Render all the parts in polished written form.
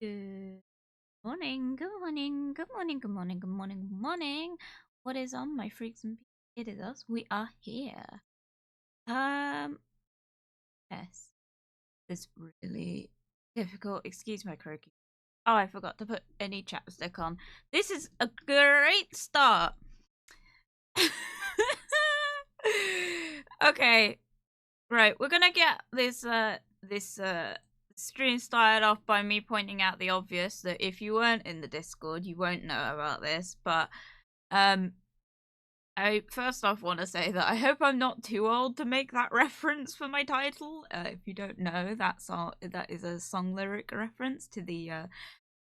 Good morning, good morning, good morning, good morning, good morning, good morning. What is on, my freaks and peeps? It is us. We are here. Yes. It's really difficult. Excuse my croaky. Oh, I forgot to put any chapstick on. This is a great start. Okay. Right, we're gonna get this stream started off by me pointing out the obvious, that if you weren't in the Discord, you won't know about this. But I first off want to say that I hope I'm not too old to make that reference for my title. If you don't know, that is a song lyric reference to the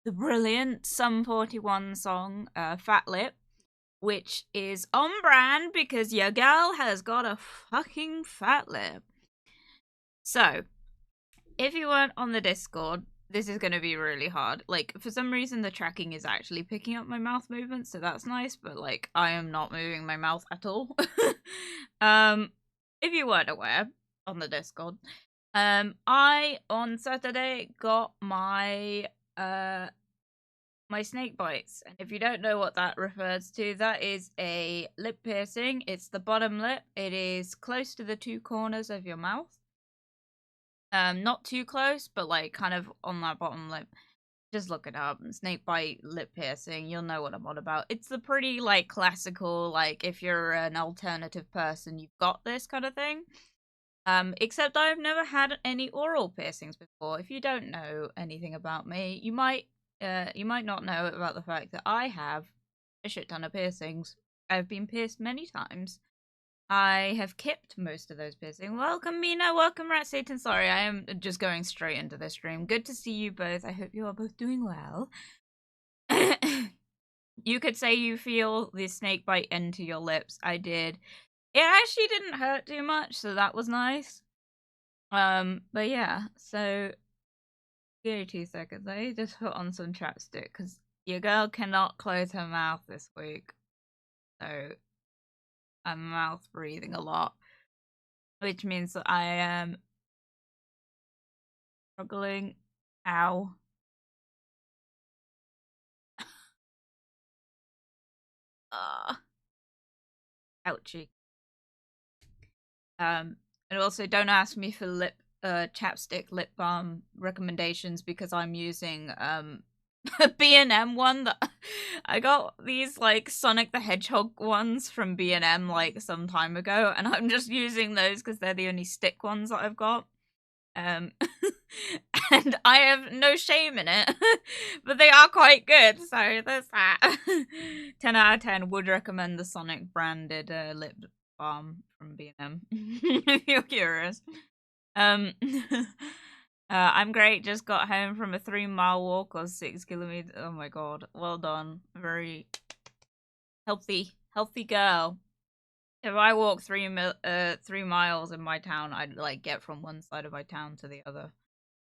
brilliant Sum 41 song, Fat Lip, which is on brand because your gal has got a fucking fat lip. So, if you weren't on the Discord, this is going to be really hard. Like, for some reason, the tracking is actually picking up my mouth movements, so that's nice, but, like, I am not moving my mouth at all. If you weren't aware, on the Discord, I, on Saturday, got my snake bites. And if you don't know what that refers to, that is a lip piercing. It's the bottom lip. It is close to the two corners of your mouth. Not too close, but like kind of on that bottom lip. Just look it up. Snake bite lip piercing. You'll know what I'm on about. It's the pretty like classical, like if you're an alternative person, you've got this kind of thing. Except I've never had any oral piercings before. If you don't know anything about me, you might not know about the fact that I have a shit ton of piercings. I've been pierced many times. I have kept most of those piercings. Welcome, Mina. Welcome, Rat Satan. Sorry, I am just going straight into the stream. Good to see you both. I hope you are both doing well. You could say you feel the snake bite into your lips. I did. It actually didn't hurt too much, so that was nice. But yeah, so give me 2 seconds. I just put on some chapstick because your girl cannot close her mouth this week. So I'm mouth breathing a lot, which means that I am struggling. Ow. Ouchie. And also don't ask me for chapstick lip balm recommendations because I'm using a B&M one that I got these like Sonic the Hedgehog ones from B&M like some time ago, and I'm just using those because they're the only stick ones that I've got. And I have no shame in it, but they are quite good, so there's that. 10 out of 10 would recommend the Sonic branded lip balm from B&M if you're curious. I'm great. Just got home from a 3-mile walk or 6 kilometers. Oh my god, well done. Very healthy girl. If I walk 3 miles in my town, I'd like get from one side of my town to the other,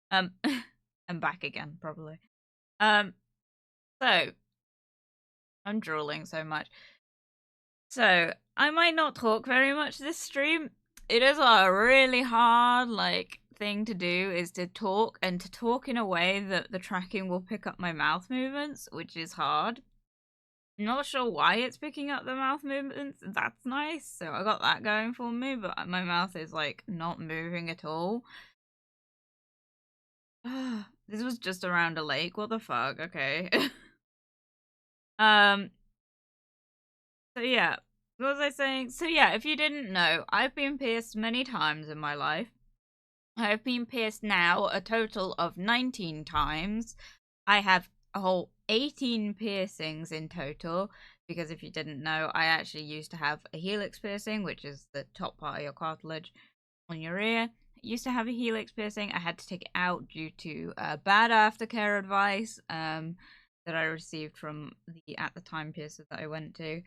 and back again probably. So I'm drooling so much. So I might not talk very much this stream. It is a really hard like thing to do, is to talk, and to talk in a way that the tracking will pick up my mouth movements, which is hard. I'm not sure why it's picking up the mouth movements. That's nice. So I got that going for me, but my mouth is like not moving at all. This was just around a lake. What the fuck? Okay. So yeah. What was I saying? So yeah, if you didn't know, I've been pierced many times in my life. I have been pierced now a total of 19 times. I have a whole 18 piercings in total, because if you didn't know, I actually used to have a helix piercing, which is the top part of your cartilage on your ear. I used to have a helix piercing. I had to take it out due to bad aftercare advice that I received from the at the time piercer that I went to.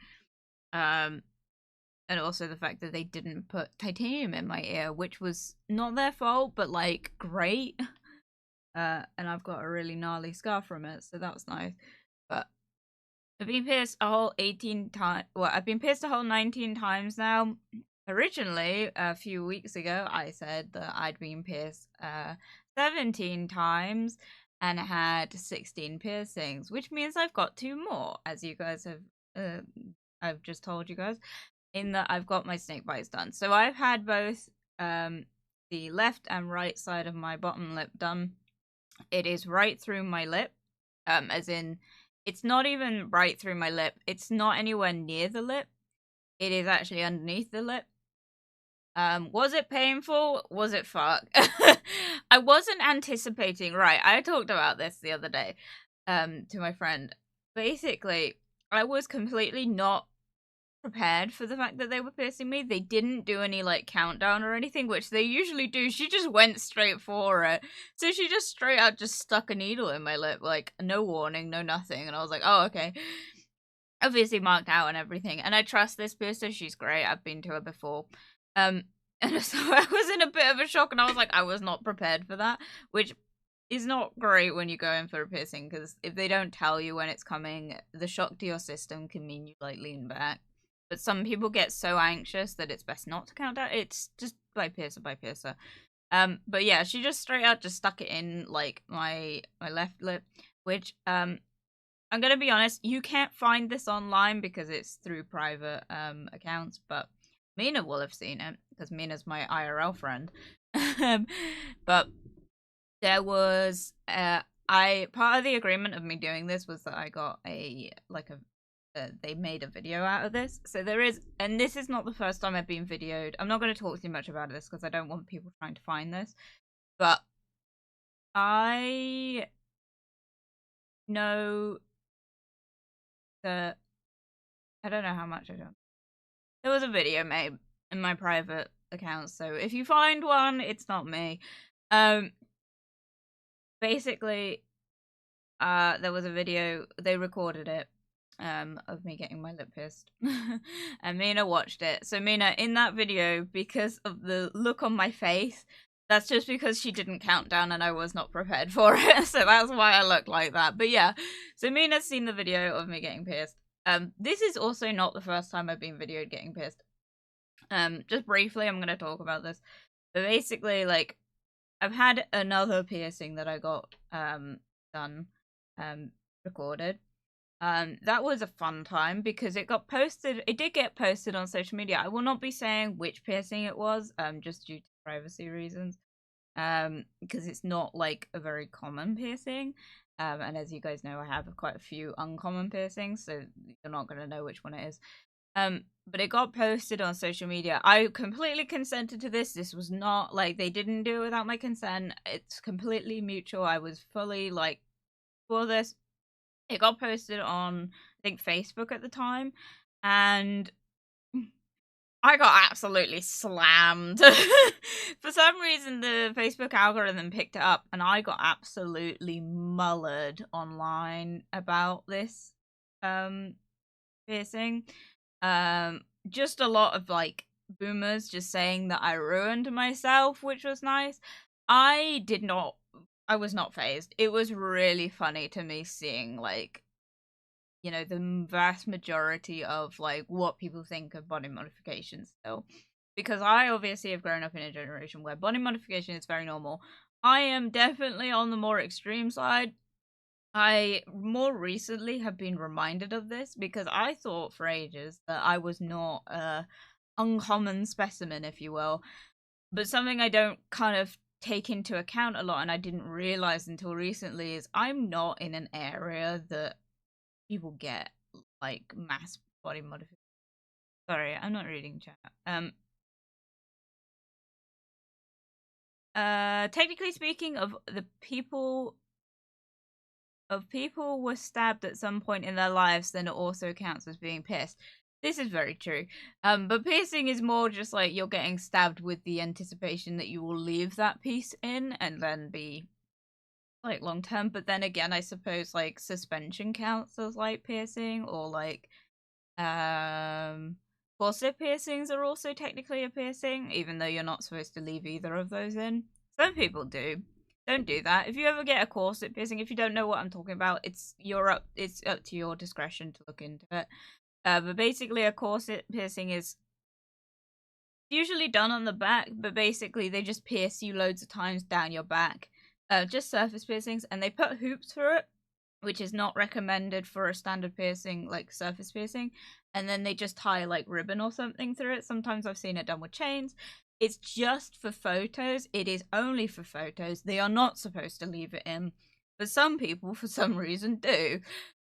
And also the fact that they didn't put titanium in my ear, which was not their fault, but like great. And I've got a really gnarly scar from it, so that's nice. But I've been pierced a whole 18 times. Well, I've been pierced a whole 19 times now. Originally, a few weeks ago, I said that I'd been pierced 17 times. and had 16 piercings, which means I've got 2 more, as you guys have, I've just told you guys, in that I've got my snake bites done. So I've had both the left and right side of my bottom lip done. It is right through my lip, as in, it's not even right through my lip. It's not anywhere near the lip. It is actually underneath the lip. Was it painful? Was it fuck? I wasn't anticipating, right, I talked about this the other day, to my friend. Basically, I was completely not prepared for the fact that they were piercing me. They didn't do any, like, countdown or anything, which they usually do. She just went straight for it. So she just straight out just stuck a needle in my lip, like, no warning, no nothing. And I was like, oh, okay. Obviously marked out and everything. And I trust this piercer. She's great. I've been to her before. And so I was in a bit of a shock, and I was like, I was not prepared for that, which is not great when you go in for a piercing, because if they don't tell you when it's coming, the shock to your system can mean you, like, lean back. But some people get so anxious that it's best not to count down. It's just by piercer by piercer. But yeah, she just straight out just stuck it in, like, my left lip, which, I'm gonna be honest, you can't find this online because it's through private accounts, but Mina will have seen it because Mina's my IRL friend. But there was part of the agreement of me doing this was that I got they made a video out of this. So there is, and this is not the first time I've been videoed. I'm not going to talk too much about this because I don't want people trying to find this, but I know that I don't know how much I don't. There was a video made in my private account, so if you find one, it's not me. Basically, there was a video, they recorded it, of me getting my lip pierced. And Mina watched it. So Mina, in that video, because of the look on my face, that's just because she didn't count down and I was not prepared for it. So that's why I look like that. But yeah, so Mina's seen the video of me getting pierced. This is also not the first time I've been videoed getting pierced. Just briefly, I'm gonna talk about this. But basically, like, I've had another piercing that I got done, recorded. That was a fun time because it got posted. It did get posted on social media. I will not be saying which piercing it was, just due to privacy reasons. Because it's not like a very common piercing. And as you guys know, I have quite a few uncommon piercings, so you're not gonna know which one it is. But it got posted on social media. I completely consented to this. This was not, like, they didn't do it without my consent. It's completely mutual. I was fully, like, for this. It got posted on, I think, Facebook at the time, and I got absolutely slammed. For some reason, the Facebook algorithm picked it up, and I got absolutely mullered online about this piercing. Just a lot of, like, boomers just saying that I ruined myself, which was nice. I was not fazed. It was really funny to me seeing, like, you know, the vast majority of, like, what people think of body modification still. Because I obviously have grown up in a generation where body modification is very normal. I am definitely on the more extreme side. I more recently have been reminded of this because I thought for ages that I was not a uncommon specimen, if you will. But something I don't kind of take into account a lot, and I didn't realize until recently, is I'm not in an area that people get, like, mass body modification. Sorry, I'm not reading chat. Technically speaking, of people were stabbed at some point in their lives, then it also counts as being pierced. This is very true. But piercing is more just like you're getting stabbed with the anticipation that you will leave that piece in and then be, like, long term. But then again, I suppose, like, suspension counts as, like, piercing, or, like, corset piercings are also technically a piercing, even though you're not supposed to leave either of those in. Some people do. Don't do that. If you ever get a corset piercing, if you don't know what I'm talking about, it's up to your discretion to look into it. But basically, a corset piercing is usually done on the back, but basically they just pierce you loads of times down your back just surface piercings, and they put hoops for it, which is not recommended for a standard piercing, like surface piercing. And then they just tie like ribbon or something through it. Sometimes I've seen it done with chains. It's just for photos. It is only for photos. They are not supposed to leave it in. But some people, for some reason, do.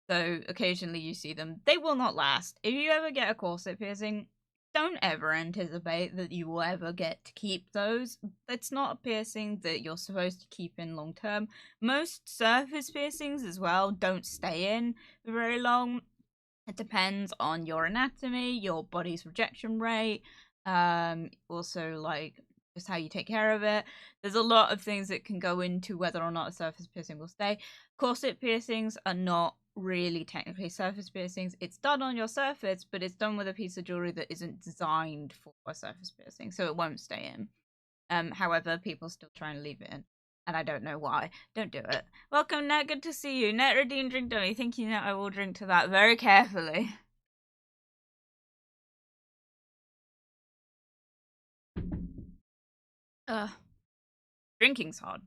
So occasionally you see them. They will not last. If you ever get a corset piercing, don't ever anticipate that you will ever get to keep those. It's not a piercing that you're supposed to keep in long term. Most surface piercings as well don't stay in for very long. It depends on your anatomy, your body's rejection rate, also like just how you take care of it. There's a lot of things that can go into whether or not a surface piercing will stay. Corset piercings are not really technically surface piercings. It's done on your surface, but it's done with a piece of jewelry that isn't designed for a surface piercing, so it won't stay in. However, people still try and leave it in, and I don't know why. Don't do it. Welcome, Nat. Good to see you. Net redeem drink dummy. Thank you, Nat. I will drink to that very carefully. Drinking's hard.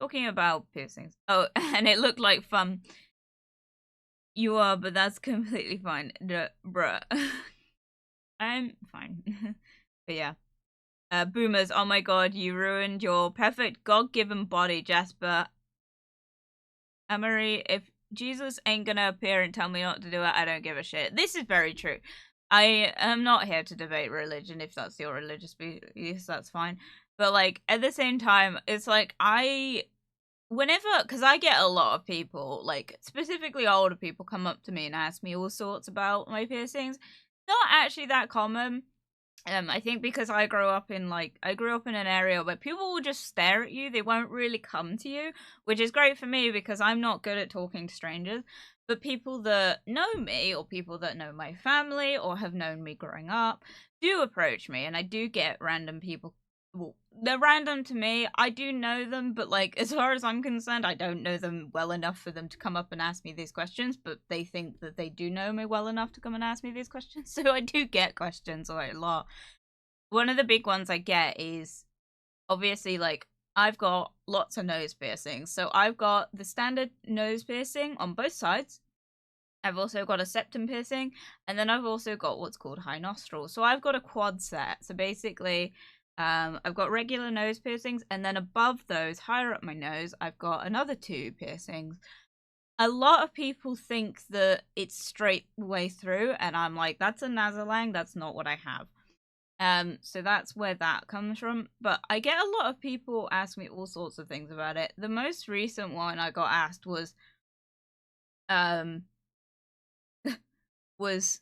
Talking about piercings. Oh, and it looked like fun. You are, but that's completely fine. Bruh. I'm fine. But yeah. Boomers, oh my god, you ruined your perfect God-given body, Jasper. Amory, if Jesus ain't gonna appear and tell me not to do it, I don't give a shit. This is very true. I am not here to debate religion. If that's your religious beliefs, that's fine. But, like, at the same time, it's like, because I get a lot of people, like, specifically older people, come up to me and ask me all sorts about my piercings. Not actually that common. I think because I grew up in an area where people will just stare at you. They won't really come to you, which is great for me because I'm not good at talking to strangers. But people that know me, or people that know my family or have known me growing up, do approach me, and I do get random people. Well, they're random to me. I do know them, but, like, as far as I'm concerned, I don't know them well enough for them to come up and ask me these questions, but they think that they do know me well enough to come and ask me these questions. So I do get questions a lot. One of the big ones I get is, obviously, like, I've got lots of nose piercings. So I've got the standard nose piercing on both sides. I've also got a septum piercing, and then I've also got what's called high nostrils. So I've got a quad set. So basically, I've got regular nose piercings, and then above those, higher up my nose, I've got another 2 piercings. A lot of people think that it's straight the way through, and I'm like, that's a nasolang, that's not what I have. So that's where that comes from. But I get a lot of people ask me all sorts of things about it. The most recent one I got asked was, was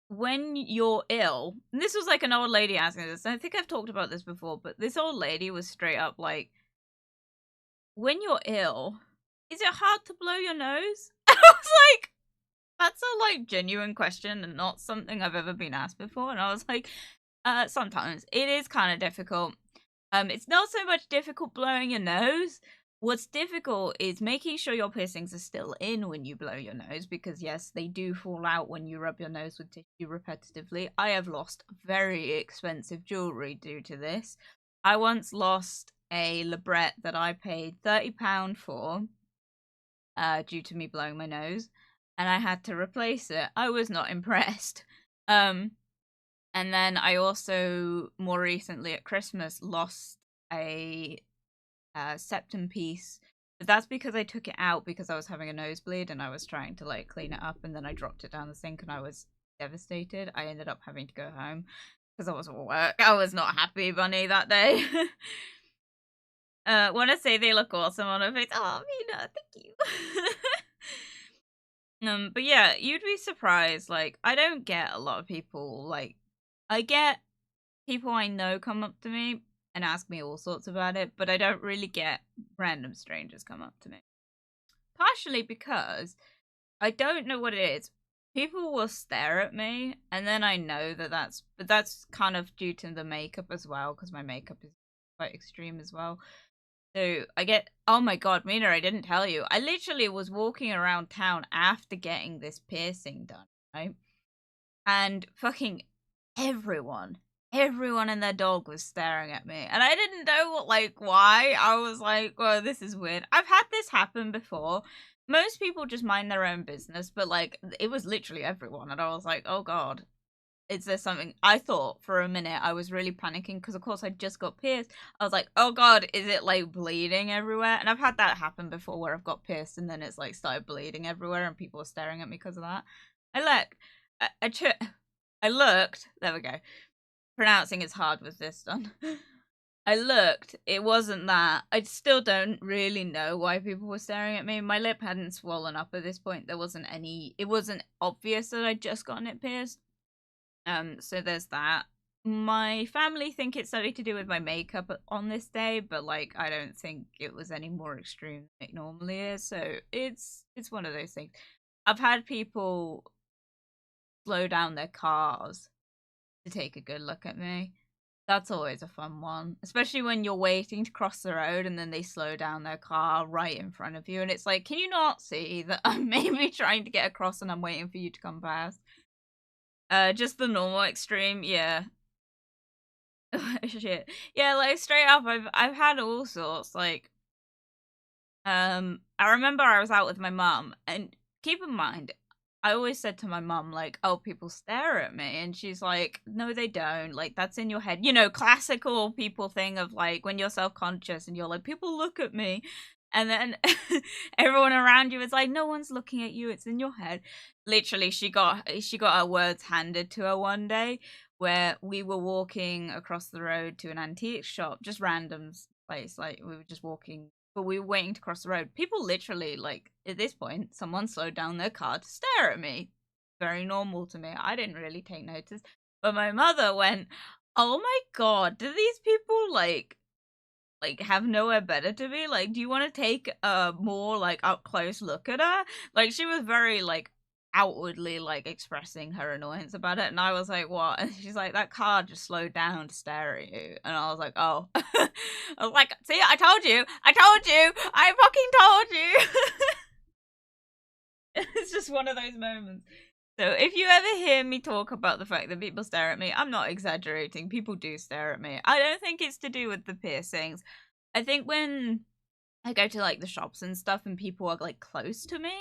when you're ill, and this was like an old lady asking this, and I think I've talked about this before, but this old lady was straight up like, when you're ill, is it hard to blow your nose? I was like, that's a, like, genuine question and not something I've ever been asked before. And I was like, sometimes it is kind of difficult. It's not so much difficult blowing your nose. What's difficult is making sure your piercings are still in when you blow your nose, because yes, they do fall out when you rub your nose with tissue repetitively. I have lost very expensive jewelry due to this. I once lost a labret that I paid £30 for, due to me blowing my nose, and I had to replace it. I was not impressed. And then I also, more recently at Christmas, lost a septum piece. But that's because I took it out because I was having a nosebleed and I was trying to, like, clean it up, and then I dropped it down the sink and I was devastated. I ended up having to go home because I was at work. I was not happy bunny that day. Want to say they look awesome on her face. Oh, Mina, thank you. But yeah, you'd be surprised. Like, I don't get a lot of people, like, I get people I know come up to me and ask me all sorts about it, but I don't really get random strangers come up to me. Partially because I don't know what it is. People will stare at me, and then I know that that's kind of due to the makeup as well, because my makeup is quite extreme as well. So I get, oh my god, Mina, I didn't tell you. I literally was walking around town after getting this piercing done, right? And fucking everyone everyone and their dog was staring at me. And I didn't know why. I was like, well, this is weird. I've had this happen before. Most people just mind their own business, but it was literally everyone. And I was like, oh God, is there something? I thought for a minute I was really panicking because, of course, I just got pierced. I was like, oh God, is it bleeding everywhere? And I've had that happen before where I've got pierced and then it's started bleeding everywhere and people are staring at me because of that. I looked, there we go. Pronouncing is hard with this done. I looked, it wasn't that. I still don't really know why people were staring at me. My lip hadn't swollen up at this point. It wasn't obvious that I'd just gotten it pierced. So there's that. My family think it's something to do with my makeup on this day, but I don't think it was any more extreme than it normally is. So it's one of those things. I've had people slow down their cars to take a good look at me. That's always a fun one, especially when you're waiting to cross the road and then they slow down their car right in front of you and it's like, can you not see that I'm maybe trying to get across and I'm waiting for you to come past? Just the normal extreme, yeah. Shit. Yeah, straight up, I've had all sorts, I remember I was out with my mum, and keep in mind, I always said to my mum, oh, people stare at me. And she's like, no, they don't. That's in your head. You know, classical people thing of, when you're self-conscious and you're like, people look at me. And then everyone around you is like, no one's looking at you. It's in your head. Literally, she got her words handed to her one day where we were walking across the road to an antique shop, just random place. We were just walking, but we were waiting to cross the road. People literally, at this point, someone slowed down their car to stare at me. Very normal to me. I didn't really take notice. But my mother went, oh my God, do these people, have nowhere better to be? Do you want to take a more, up close look at her? She was very, outwardly, expressing her annoyance about it. And I was like, what? And she's like, that car just slowed down to stare at you. And I was like, oh. I was like, see, I told you. I fucking told you. It's just one of those moments. So if you ever hear me talk about the fact that people stare at me, I'm not exaggerating. People do stare at me. I don't think it's to do with the piercings. I think when I go to the shops and stuff and people are close to me,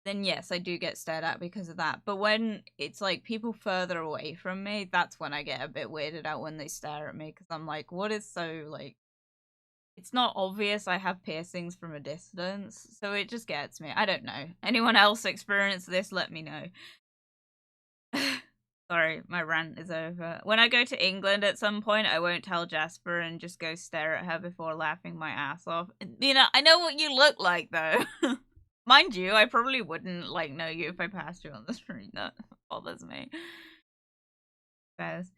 then yes, I do get stared at because of that. But when it's people further away from me, that's when I get a bit weirded out when they stare at me because I'm like, what is so it's not obvious I have piercings from a distance, so it just gets me. I don't know. Anyone else experience this? Let me know. Sorry, my rant is over. When I go to England at some point, I won't tell Jasper and just go stare at her before laughing my ass off. You know, I know what you look like, though. Mind you, I probably wouldn't, know you if I passed you on the street. That bothers me. Says,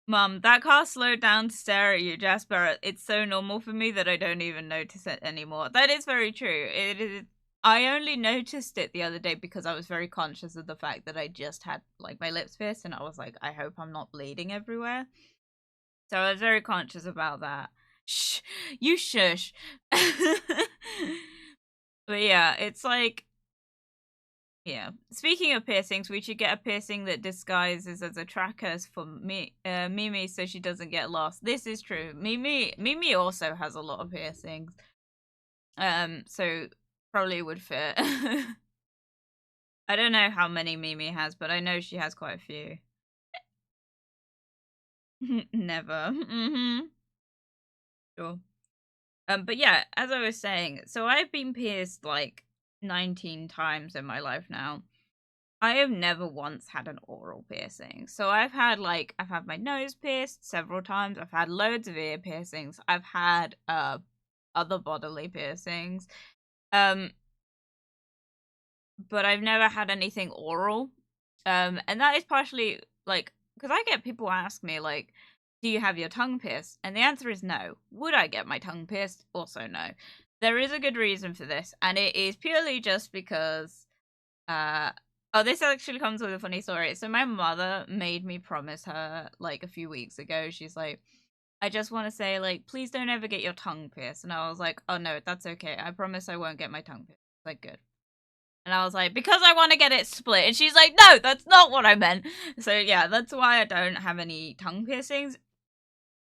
Mum, that car slowed down to stare at you, Jasper. It's so normal for me that I don't even notice it anymore. That is very true. It is. I only noticed it the other day because I was very conscious of the fact that I just had my lips pierced and I was like, I hope I'm not bleeding everywhere. So I was very conscious about that. Shh, you shush. But yeah, it's yeah. Speaking of piercings, we should get a piercing that disguises as a tracker for Mimi so she doesn't get lost. This is true. Mimi also has a lot of piercings. So probably would fit. I don't know how many Mimi has, but I know she has quite a few. Never. Sure. But yeah, as I was saying, so I've been pierced 19 times in my life now. I have never once had an oral piercing. So I've had my nose pierced several times. I've had loads of ear piercings. I've had other bodily piercings. But I've never had anything oral. And that is partially because I get people ask me do you have your tongue pierced? And the answer is no. Would I get my tongue pierced? Also no. There is a good reason for this, and it is purely just because this actually comes with a funny story. So my mother made me promise her a few weeks ago. She's like, I just want to say please don't ever get your tongue pierced. And I was like, oh no, that's okay. I promise I won't get my tongue pierced. Good. And I was like, because I want to get it split. And she's like, no, that's not what I meant. So yeah, that's why I don't have any tongue piercings.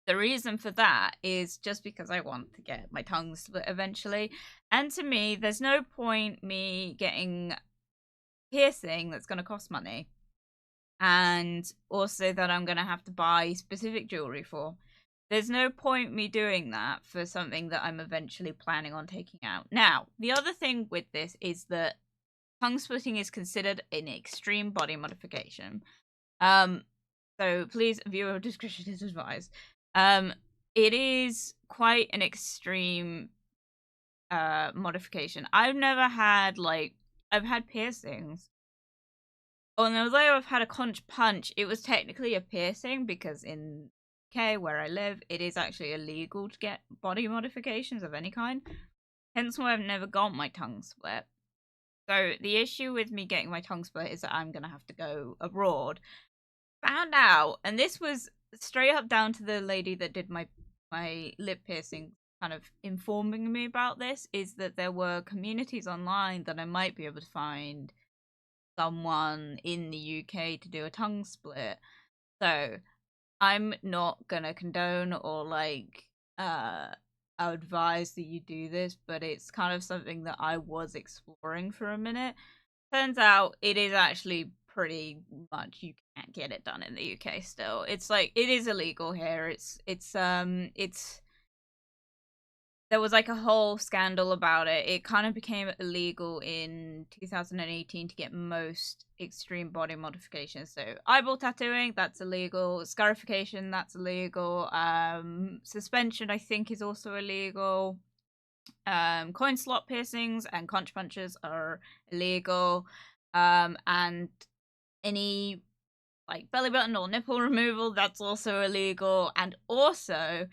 The reason for that is just because I want to get my tongue split eventually. And to me, there's no point me getting piercing that's going to cost money. And also that I'm going to have to buy specific jewelry for. There's no point me doing that for something that I'm eventually planning on taking out. Now, the other thing with this is that tongue splitting is considered an extreme body modification. So please, viewer discretion is advised. It is quite an extreme modification. I've never had I've had piercings. And although I've had a conch punch, it was technically a piercing because in UK where I live, it is actually illegal to get body modifications of any kind. Hence why I've never got my tongue split. So the issue with me getting my tongue split is that I'm gonna have to go abroad. Found out, and this was straight up down to the lady that did my lip piercing kind of informing me about this, is that there were communities online that I might be able to find someone in the UK to do a tongue split. So I'm not gonna condone or advise that you do this, but it's kind of something that I was exploring for a minute. Turns out it is actually pretty much you can't get it done in the UK still. It's like it is illegal here. It's there was like a whole scandal about it. It kind of became illegal in 2018 to get most extreme body modifications. So eyeball tattooing, that's illegal. Scarification, that's illegal. Suspension, I think, is also illegal. Coin slot piercings and conch punches are illegal. And any like belly button or nipple removal, that's also illegal. And also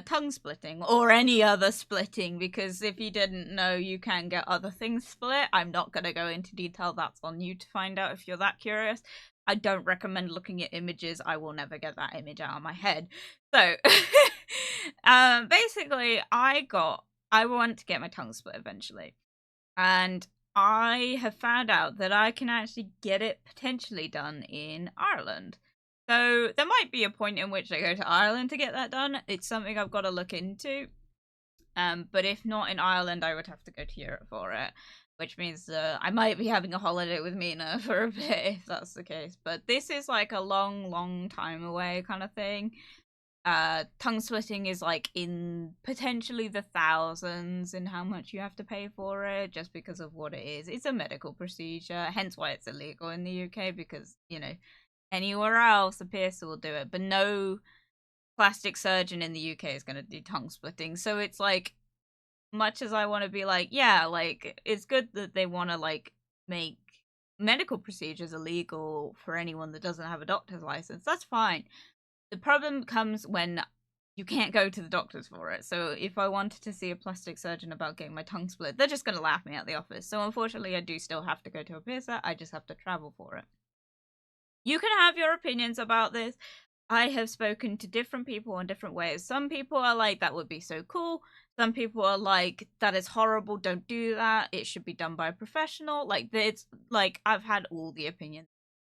tongue splitting or any other splitting, because if you didn't know, you can get other things split. I'm not going to go into detail. That's on you to find out if you're that curious. I don't recommend looking at images. I will never get that image out of my head. So basically I want to get my tongue split eventually, and I have found out that I can actually get it potentially done in Ireland. So there might be a point in which I go to Ireland to get that done. It's something I've got to look into. But if not in Ireland, I would have to go to Europe for it, which means I might be having a holiday with Mina for a bit if that's the case. But this is like a long, long time away kind of thing. Tongue splitting is like in potentially the thousands in how much you have to pay for it, just because of what it is. It's a medical procedure, hence why it's illegal in the UK, because, you know, anywhere else a piercer will do it, but no plastic surgeon in the UK is going to do tongue splitting. So it's like, much as I want to be like, yeah, like it's good that they want to like make medical procedures illegal for anyone that doesn't have a doctor's license, that's fine. The problem comes when you can't go to the doctors for it. So if I wanted to see a plastic surgeon about getting my tongue split, they're just going to laugh me out the office. So unfortunately, I do still have to go to a piercer. I just have to travel for it. You can have your opinions about this. I have spoken to different people in different ways. Some people are like, that would be so cool. Some people are like, that is horrible. Don't do that. It should be done by a professional. Like, it's like, I've had all the opinions.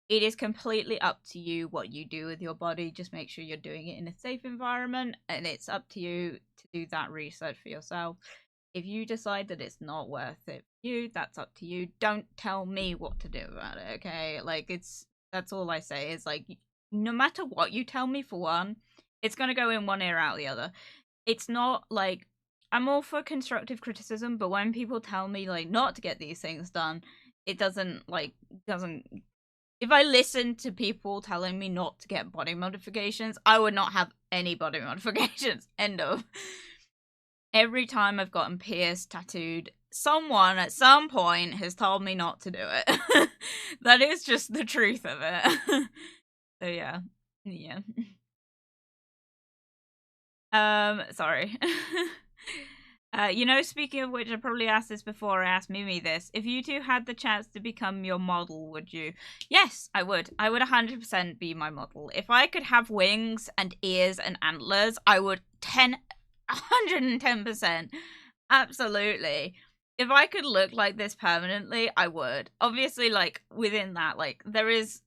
It is completely up to you what you do with your body. Just make sure you're doing it in a safe environment, and it's up to you to do that research for yourself. If you decide that it's not worth it for you, that's up to you. Don't tell me what to do about it, okay? Like, that's all I say is like, no matter what you tell me, for one, it's going to go in one ear out the other. It's not like, I'm all for constructive criticism, but when people tell me like not to get these things done, it doesn't if I listened to people telling me not to get body modifications, I would not have any body modifications. End of. Every time I've gotten pierced, tattooed, someone at some point has told me not to do it. That is just the truth of it. So yeah. Sorry. You know, speaking of which, I probably asked this before. I asked Mimi this. If you two had the chance to become your model, would you? Yes, I would. I would 100% be my model. If I could have wings and ears and antlers, I would 110%. Absolutely. If I could look like this permanently, I would. Obviously, like, within that, like, there is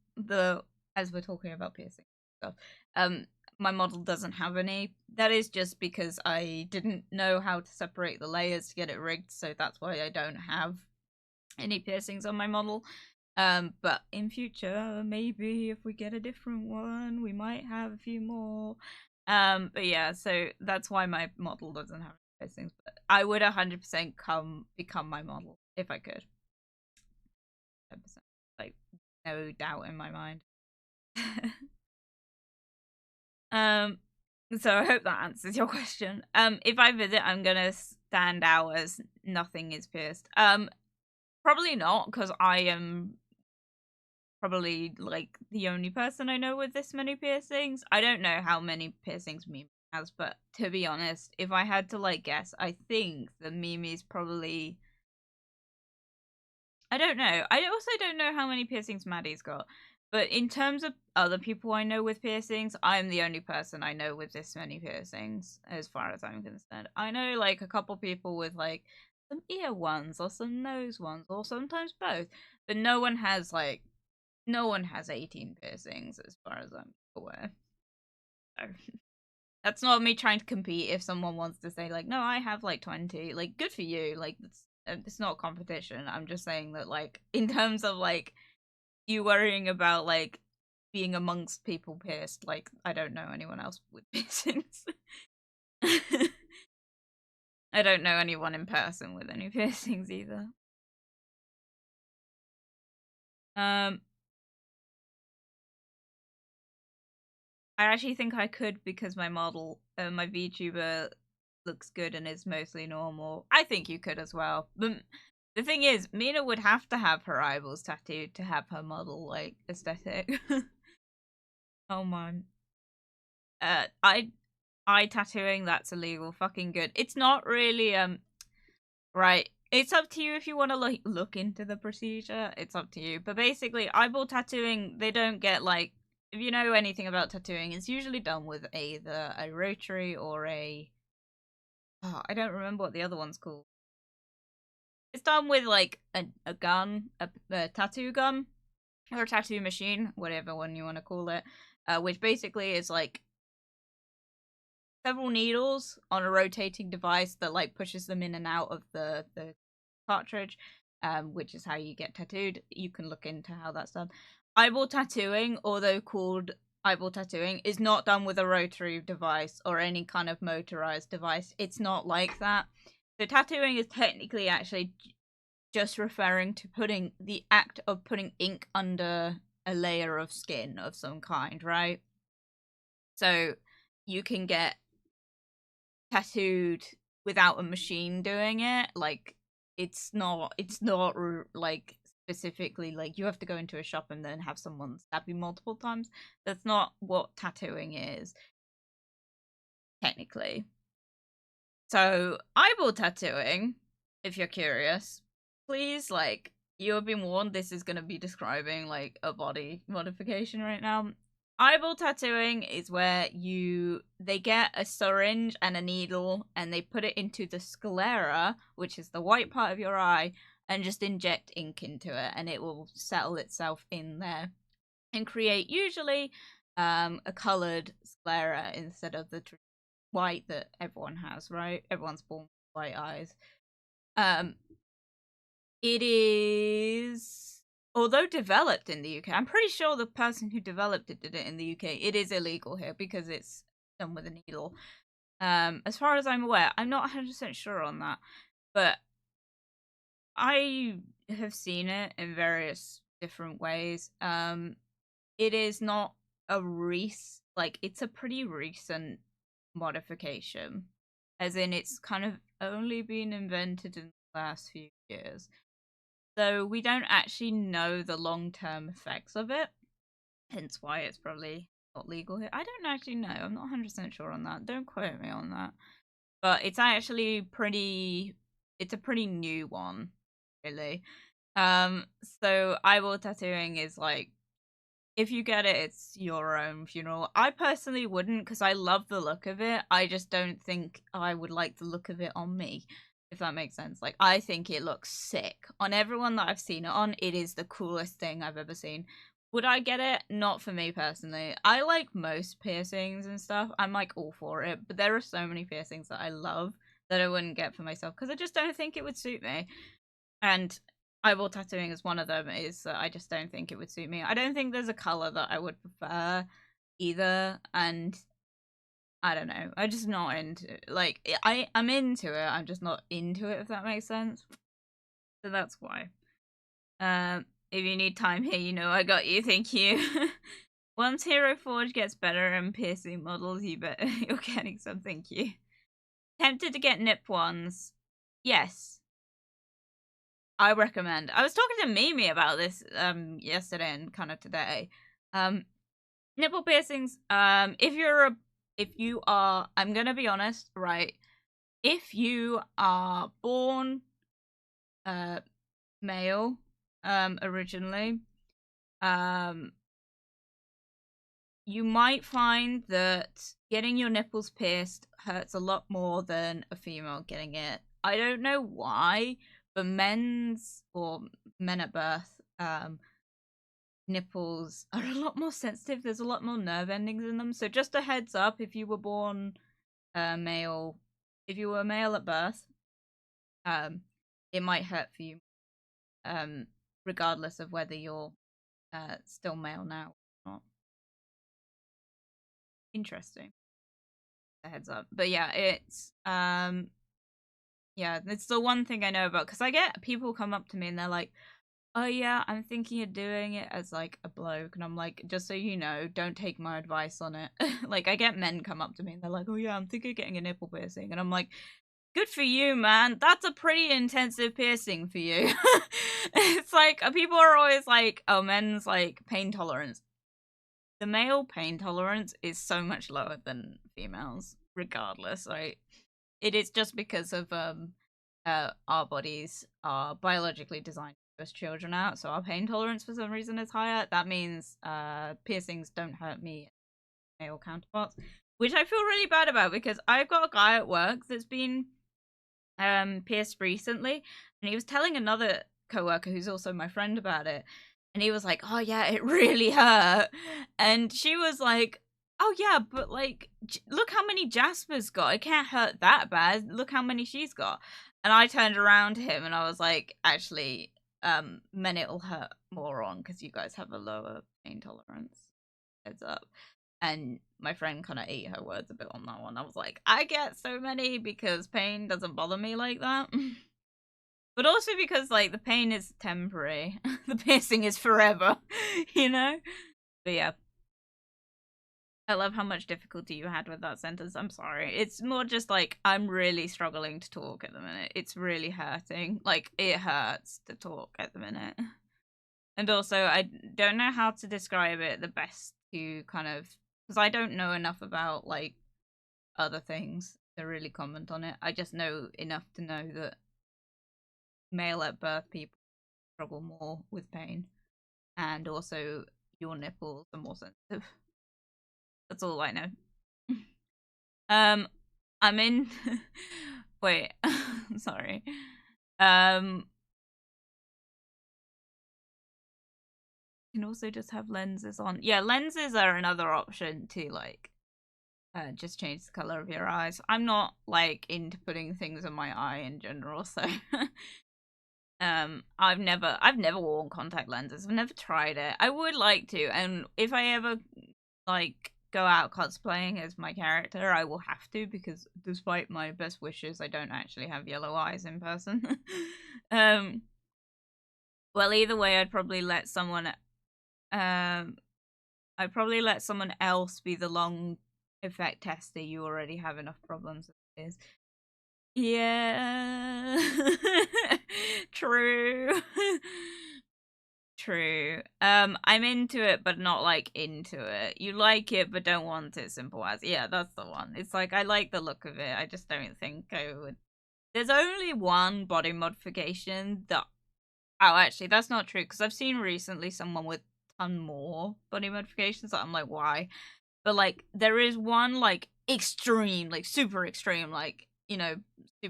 as we're talking about piercing stuff, my model doesn't have any. That is just because I didn't know how to separate the layers to get it rigged, so that's why I don't have any piercings on my model. But in future, maybe if we get a different one, we might have a few more. But yeah, so that's why my model doesn't have piercings. But I would 100% become my model if I could. 100%. Like, no doubt in my mind. So I hope that answers your question. If I visit, I'm gonna stand out as nothing is pierced. Probably not, because I am probably like the only person I know with this many piercings. I don't know how many piercings Mimi has, but to be honest, if I had to like guess, I think the Mimi's probably. I don't know. I also don't know how many piercings Maddie's got. But in terms of other people I know with piercings, I'm the only person I know with this many piercings, as far as I'm concerned. I know like a couple people with like some ear ones or some nose ones or sometimes both. But no one has 18 piercings as far as I'm aware. So that's not me trying to compete. If someone wants to say like, no, I have like 20, like good for you. Like it's not competition. I'm just saying that like in terms of like you worrying about like being amongst people pierced, like I don't know anyone else with piercings. I don't know anyone in person with any piercings either. I actually think I could because my model, my VTuber looks good and is mostly normal. I think you could as well. But the thing is, Mina would have to have her eyeballs tattooed to have her model like aesthetic. Oh man. Eye tattooing, that's illegal. Fucking good. It's not really right. It's up to you if you want to like look into the procedure. It's up to you. But basically, eyeball tattooing, they don't get like if you know anything about tattooing, it's usually done with either a rotary or a I don't remember what the other one's called. It's done with like a gun, a tattoo gun, or a tattoo machine, whatever one you want to call it, which basically is like several needles on a rotating device that like pushes them in and out of the cartridge, which is how you get tattooed. You can look into how that's done. Eyeball tattooing, although called eyeball tattooing, is not done with a rotary device or any kind of motorized device. It's not like that. So tattooing is technically actually just referring to putting the act of putting ink under a layer of skin of some kind, right? So you can get tattooed without a machine doing it. Like it's not like specifically like you have to go into a shop and then have someone stab you multiple times. That's not what tattooing is technically. So eyeball tattooing, if you're curious, please, like, you have been warned this is going to be describing like a body modification right now. Eyeball tattooing is where they get a syringe and a needle and they put it into the sclera, which is the white part of your eye, and just inject ink into it, and it will settle itself in there and create usually a colored sclera instead of the white that everyone has, right? Everyone's born with white eyes. It is, although developed in the UK, I'm pretty sure the person who developed it did it in the UK. It is illegal here because it's done with a needle. As far as I'm aware, I'm not 100% sure on that, but I have seen it in various different ways. It is not it's a pretty recent modification, as in it's kind of only been invented in the last few years. So we don't actually know the long-term effects of it, hence why it's probably not legal here. I don't actually know. I'm not 100% sure on that. Don't quote me on that. But it's actually it's a pretty new one, really. So eyeball tattooing is like, if you get it, it's your own funeral. I personally wouldn't because I love the look of it. I just don't think I would like the look of it on me, if that makes sense. Like, I think it looks sick. On everyone that I've seen it on, it is the coolest thing I've ever seen. Would I get it? Not for me personally. I like most piercings and stuff. I'm like all for it, but there are so many piercings that I love that I wouldn't get for myself because I just don't think it would suit me. And eyeball tattooing is one of them. Is that I just don't think it would suit me. I don't think there's a color that I would prefer either, and I don't know. I'm just not into it. Like I'm into it. I'm just not into it. If that makes sense. So that's why. If you need time here, you know I got you. Thank you. Once Hero Forge gets better and piercing models, you bet you're getting some. Thank you. Tempted to get nip ones? Yes. I recommend. I was talking to Mimi about this yesterday and kind of today. Nipple piercings. If you are, I'm gonna be honest, right? If you are born male originally, you might find that getting your nipples pierced hurts a lot more than a female getting it. I don't know why, but men at birth, nipples are a lot more sensitive. There's a lot more nerve endings in them. So just a heads up, if you were born male, if you were male at birth, it might hurt for you, regardless of whether you're still male now or not. Interesting. A heads up. But yeah, it's yeah, it's the one thing I know about, because I get people come up to me and they're like, oh yeah, I'm thinking of doing it as like a bloke, and I'm like, just so you know, don't take my advice on it. Like I get men come up to me and they're like, oh yeah, I'm thinking of getting a nipple piercing, and I'm like, good for you, man. That's a pretty intensive piercing for you. It's like people are always like, oh, men's like pain tolerance. The male pain tolerance is so much lower than females, regardless, right? It is just because of our bodies are biologically designed to push children out, so our pain tolerance for some reason is higher. That means piercings don't hurt me, male counterparts, which I feel really bad about, because I've got a guy at work that's been pierced recently, and he was telling another coworker who's also my friend about it, and he was like, oh yeah, it really hurt, and she was like, oh yeah, but like, look how many Jasper's got, it can't hurt that bad, look how many she's got. And I turned around to him and I was like, actually, men it'll hurt more on, because you guys have a lower pain tolerance, heads up. And my friend kind of ate her words a bit on that one. I was like, I get so many because pain doesn't bother me like that. But also because, like, the pain is temporary. The piercing is forever, you know? But yeah. I love how much difficulty you had with that sentence. I'm sorry. It's more just like, I'm really struggling to talk at the minute. It's really hurting. Like, it hurts to talk at the minute. And also, I don't know how to describe it the best to kind of, because I don't know enough about like other things to really comment on it. I just know enough to know that male at birth people struggle more with pain, and also your nipples are more sensitive. That's all I know. I'm in. Wait, sorry. You can also just have lenses on. Yeah, lenses are another option to like just change the color of your eyes. I'm not like into putting things in my eye in general, so I've never worn contact lenses. I've never tried it. I would like to, and if I ever like go out cosplaying as my character, I will have to, because despite my best wishes, I don't actually have yellow eyes in person. Well, either way, I'd probably let someone else be the long effect tester. You already have enough problems as it is. Yeah. True. True. I'm into it, but not like into it. You like it, but don't want it. Simple as. Yeah, that's the one. It's like, I like the look of it. I just don't think I would. There's only one body modification that. Oh, actually, that's not true, because I've seen recently someone with a ton more body modifications that I'm like, why? But like, there is one like extreme, like super extreme, like, you know,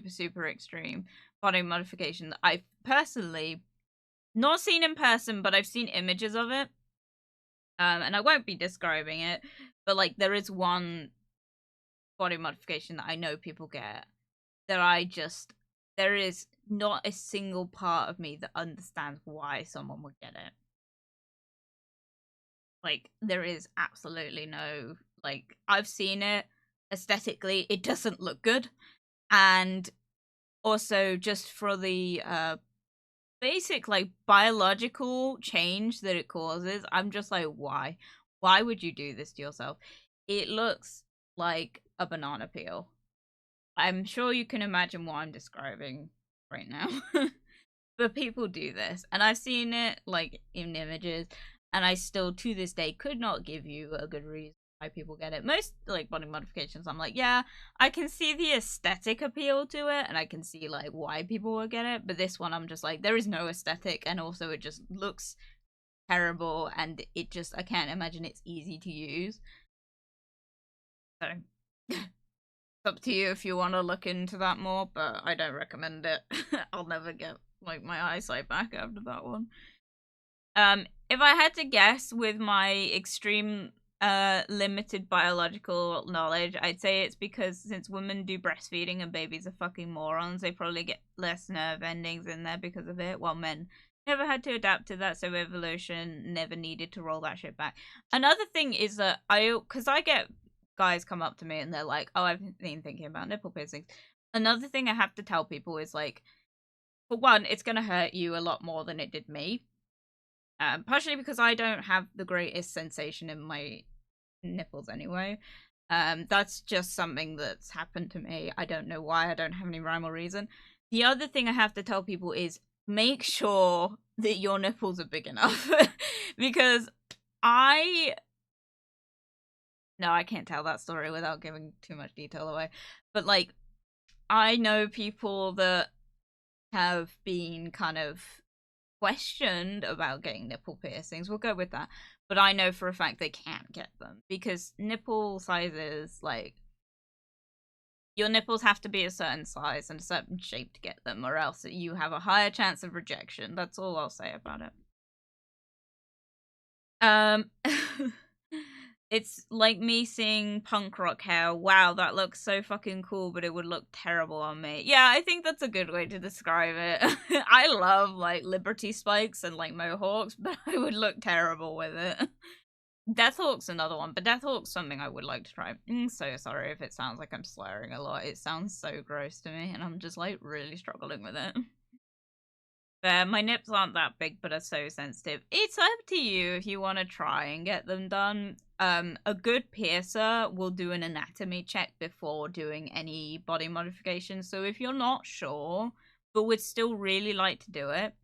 super extreme body modification that I've personally not seen in person, but I've seen images of it. And I won't be describing it, but like there is one body modification that I know people get that there is not a single part of me that understands why someone would get it. Like, there is absolutely no, like, I've seen it. Aesthetically, it doesn't look good. And also, just for the basic, like, biological change that it causes, I'm just like, why? Why would you do this to yourself? It looks like a banana peel. I'm sure you can imagine what I'm describing right now. But people do this, and I've seen it like in images, and I still to this day could not give you a good reason why people get it. Most like body modifications, I'm like, yeah, I can see the aesthetic appeal to it, and I can see like why people would get it. But this one, I'm just like, there is no aesthetic, and also it just looks terrible, and it just I can't imagine it's easy to use. So it's up to you if you want to look into that more, but I don't recommend it. I'll never get like my eyesight back after that one. If I had to guess with my extreme limited biological knowledge, I'd say it's because since women do breastfeeding and babies are fucking morons, they probably get less nerve endings in there because of it, while men never had to adapt to that, so evolution never needed to roll that shit back. Another thing is that because I get guys come up to me and they're like, oh, I've been thinking about nipple piercings. Another thing I have to tell people is like, for one, it's going to hurt you a lot more than it did me. Partially because I don't have the greatest sensation in my nipples anyway. That's just something that's happened to me. I don't know why. I don't have any rhyme or reason. The other thing I have to tell people is make sure that your nipples are big enough. Because no, I can't tell that story without giving too much detail away. But like, I know people that have been kind of questioned about getting nipple piercings. We'll go with that. But I know for a fact they can't get them because nipple sizes, like, your nipples have to be a certain size and a certain shape to get them, or else you have a higher chance of rejection. That's all I'll say about it. It's like me seeing punk rock hair. Wow, that looks so fucking cool, but it would look terrible on me. Yeah, I think that's a good way to describe it. I love, like, Liberty spikes and, like, mohawks, but I would look terrible with it. Deathhawk's another one, but Deathhawk's something I would like to try. I'm so sorry if it sounds like I'm slurring a lot. It sounds so gross to me, and I'm just, like, really struggling with it. My nips aren't that big, but are so sensitive. It's up to you if you want to try and get them done. A good piercer will do an anatomy check before doing any body modification. So if you're not sure, but would still really like to do it,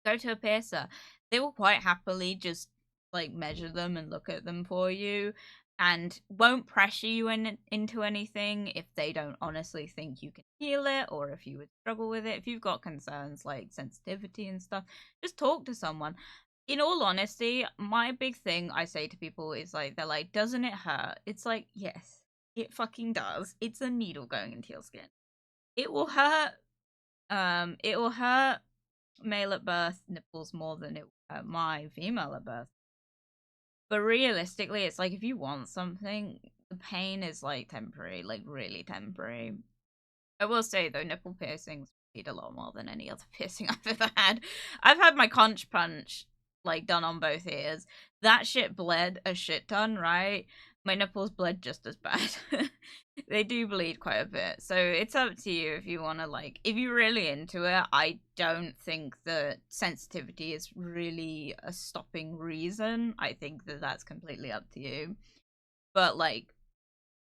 go to a piercer. They will quite happily just like measure them and look at them for you, and won't pressure you into anything if they don't honestly think you can heal it, or if you would struggle with it. If you've got concerns like sensitivity and stuff, just talk to someone. In all honesty, my big thing I say to people is like, they're like, doesn't it hurt? It's like, yes, it fucking does. It's a needle going into your skin. It will hurt. It will hurt male at birth nipples more than it will hurt my female at birth. But realistically, it's like if you want something, the pain is like temporary, like really temporary. I will say though, nipple piercings bleed a lot more than any other piercing I've ever had. I've had my conch punch like done on both ears. That shit bled a shit ton, right? My nipples bled just as bad. They do bleed quite a bit. So it's up to you if you want to, like, if you're really into it. I don't think that sensitivity is really a stopping reason. I think that that's completely up to you. But, like,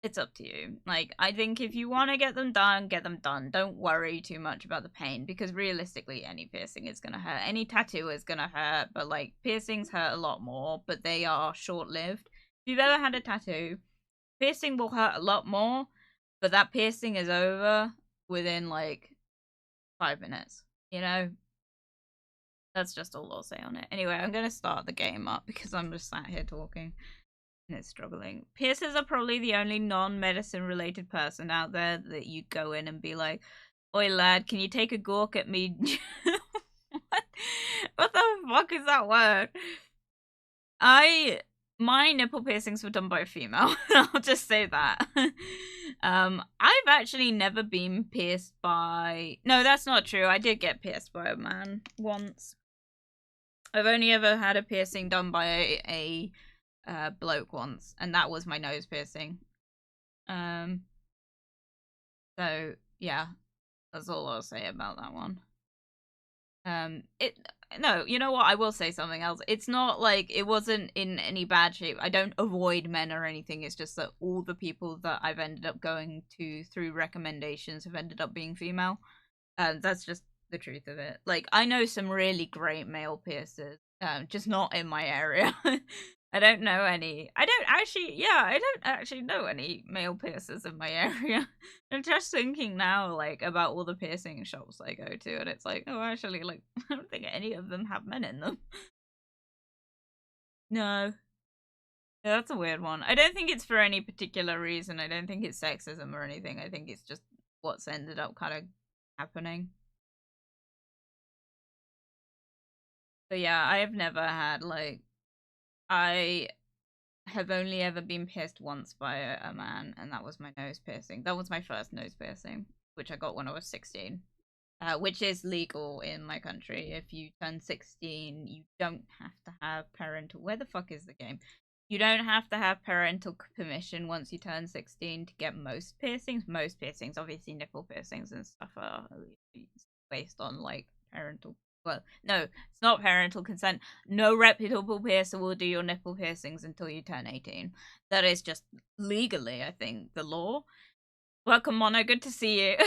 it's up to you. Like, I think if you want to get them done, get them done. Don't worry too much about the pain, because realistically, any piercing is going to hurt. Any tattoo is going to hurt, but, like, piercings hurt a lot more, but they are short-lived. If you've ever had a tattoo, piercing will hurt a lot more, but that piercing is over within, like, 5 minutes, you know? That's just all I'll say on it. Anyway, I'm going to start the game up because I'm just sat here talking and it's struggling. Piercers are probably the only non-medicine related person out there that you go in and be like, oi lad, can you take a gawk at me? What the fuck is that word? My nipple piercings were done by a female. I'll just say that. I've actually never been pierced by... No, that's not true. I did get pierced by a man once. I've only ever had a piercing done by a bloke once, and that was my nose piercing. So, yeah. That's all I'll say about that one. No, you know what? I will say something else. It's not like it wasn't in any bad shape. I don't avoid men or anything. It's just that all the people that I've ended up going to through recommendations have ended up being female. That's just the truth of it. Like, I know some really great male piercers, just not in my area. I don't know any. I don't actually know any male piercers in my area. I'm just thinking now, like, about all the piercing shops I go to, and it's like, oh, actually, like, I don't think any of them have men in them. No. Yeah, that's a weird one. I don't think it's for any particular reason. I don't think it's sexism or anything. I think it's just what's ended up kind of happening. But yeah, I have never had, like, I have only ever been pierced once by a man, and that was my nose piercing. That was my first nose piercing, which I got when I was 16. Which is legal in my country. If you turn 16, you don't have to have parental... Where the fuck is the game? You don't have to have parental permission once you turn 16 to get most piercings. Most piercings, obviously nipple piercings and stuff, are based on, like, parental... Well, no, it's not parental consent. No reputable piercer will do your nipple piercings until you turn 18. That is just legally, I think, the law. Welcome, Mono. Good to see you.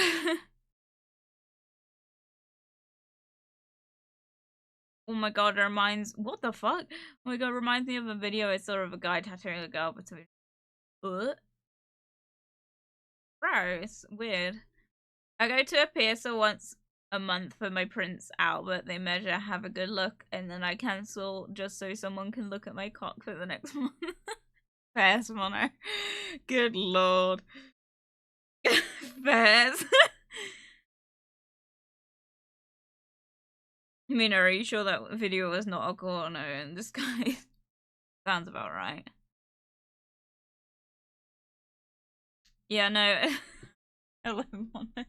Oh my god, it reminds... What the fuck? Oh my god, it reminds me of a video I saw of a guy tattooing a girl between... Gross. Weird. I go to a piercer once a month for my Prince Albert. They measure, have a good look, and then I cancel just so someone can look at my cock for the next month. Fairs, Mono. Good lord. Fairs. Mina, are you sure that video was not a corner in this guy? Sounds about right. Yeah, no. Hello, Mono.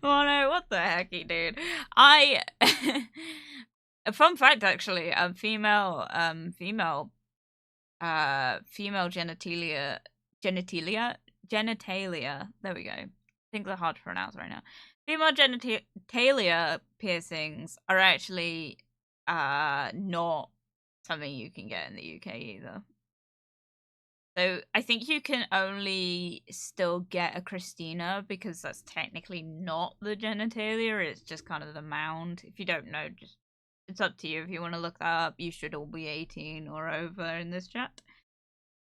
Mono, what the hecky, dude? A fun fact, actually, female genitalia, there we go. Things are hard to pronounce right now. Female genitalia piercings are actually not something you can get in the UK either. So I think you can only still get a Christina because that's technically not the genitalia, it's just kind of the mound. If you don't know, just it's up to you. If you want to look that up, you should all be 18 or over in this chat.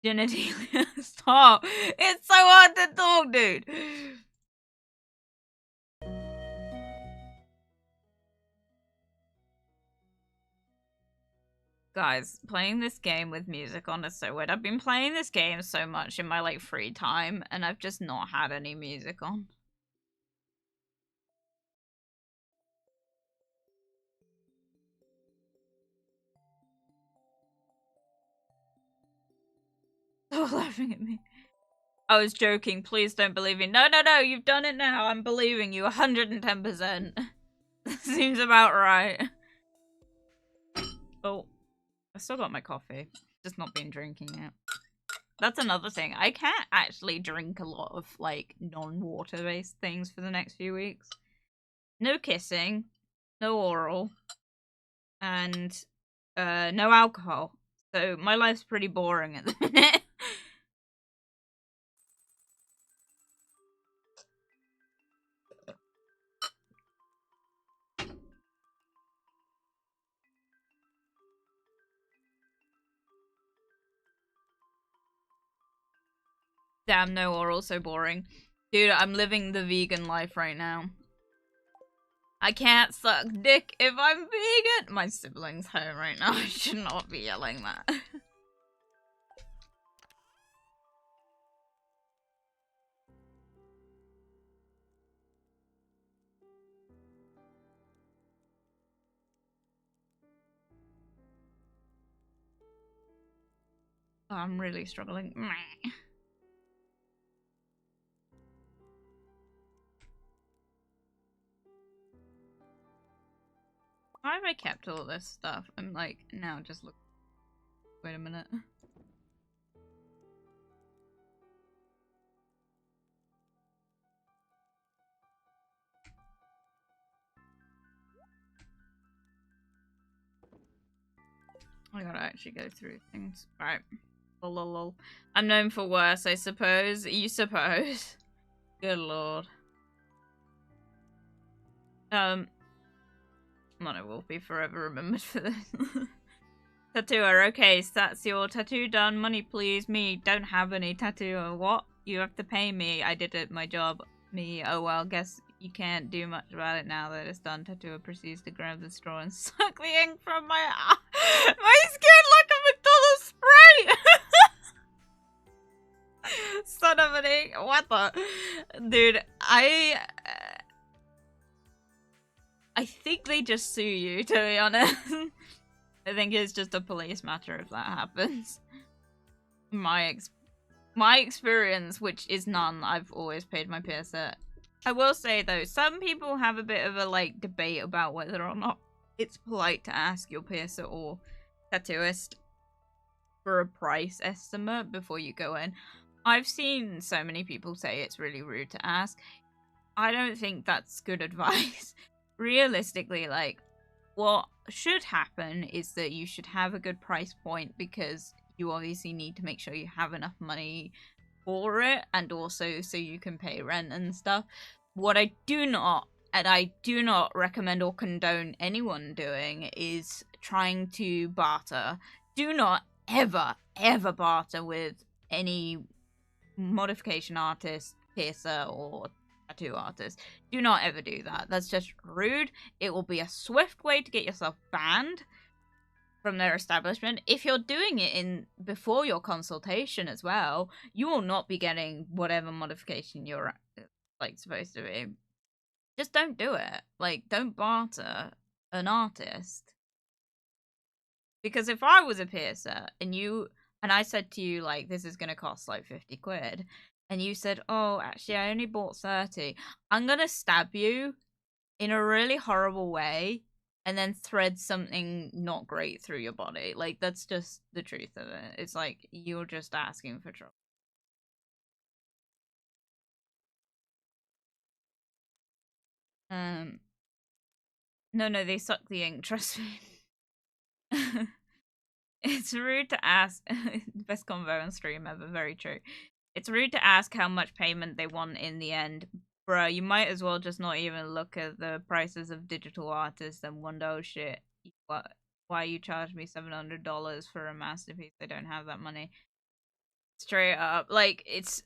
Genitalia, stop! It's so hard to talk, dude! Guys, playing this game with music on is so weird. I've been playing this game so much in my, like, free time, and I've just not had any music on. Stop laughing at me. I was joking. Please don't believe me. No, no, no. You've done it now. I'm believing you 110%. Seems about right. Oh, I still got my coffee. Just not been drinking it. That's another thing. I can't actually drink a lot of, like, non-water based things for the next few weeks. No kissing. No oral. And no alcohol. So my life's pretty boring at the minute. Damn, no oral, so boring. Dude, I'm living the vegan life right now. I can't suck dick if I'm vegan! My sibling's home right now. I should not be yelling that. Oh, I'm really struggling. Why have I kept all this stuff? I'm like, now just look. Wait a minute. I gotta actually go through things. Right. Lol. I'm known for worse, I suppose. You suppose. Good lord. Mono will be forever remembered for this. Tattooer, okay, so that's your tattoo done. Money please. Me, don't have any tattoo. What? You have to pay me. I did it, my job. Me, oh well, guess you can't do much about it now that it's done. Tattooer proceeds to grab the straw and suck the ink from my my skin like a McDonald's spray! Son of an ink. What the? Dude, I think they just sue you, to be honest. I think it's just a police matter if that happens. My experience, which is none, I've always paid my peer set. I will say though, some people have a bit of a like debate about whether or not it's polite to ask your piercer or tattooist for a price estimate before you go in. I've seen so many people say it's really rude to ask. I don't think that's good advice. Realistically, like, what should happen is that you should have a good price point because you obviously need to make sure you have enough money for it and also so you can pay rent and stuff. What I do not, and I do not recommend or condone anyone doing, is trying to barter. Do not ever barter with any modification artist, piercer, or tattoo artist. Do not ever do that. That's just rude. It will be a swift way to get yourself banned from their establishment. If you're doing it in before your consultation as well, you will not be getting whatever modification you're like supposed to be. Just don't do it. Like, don't barter an artist. Because if I was a piercer and I said to you, like, this is gonna cost like 50 quid, and you said, oh, actually, I only bought 30, I'm gonna stab you in a really horrible way and then thread something not great through your body. Like, that's just the truth of it. It's like, you're just asking for trouble. No, they suck the ink, trust me. It's rude to ask. Best convo on stream ever, very true. It's rude to ask how much payment they want in the end. Bruh, you might as well just not even look at the prices of digital artists and wonder, oh shit, why you charge me $700 for a masterpiece? I don't have that money. Straight up. Like, it's...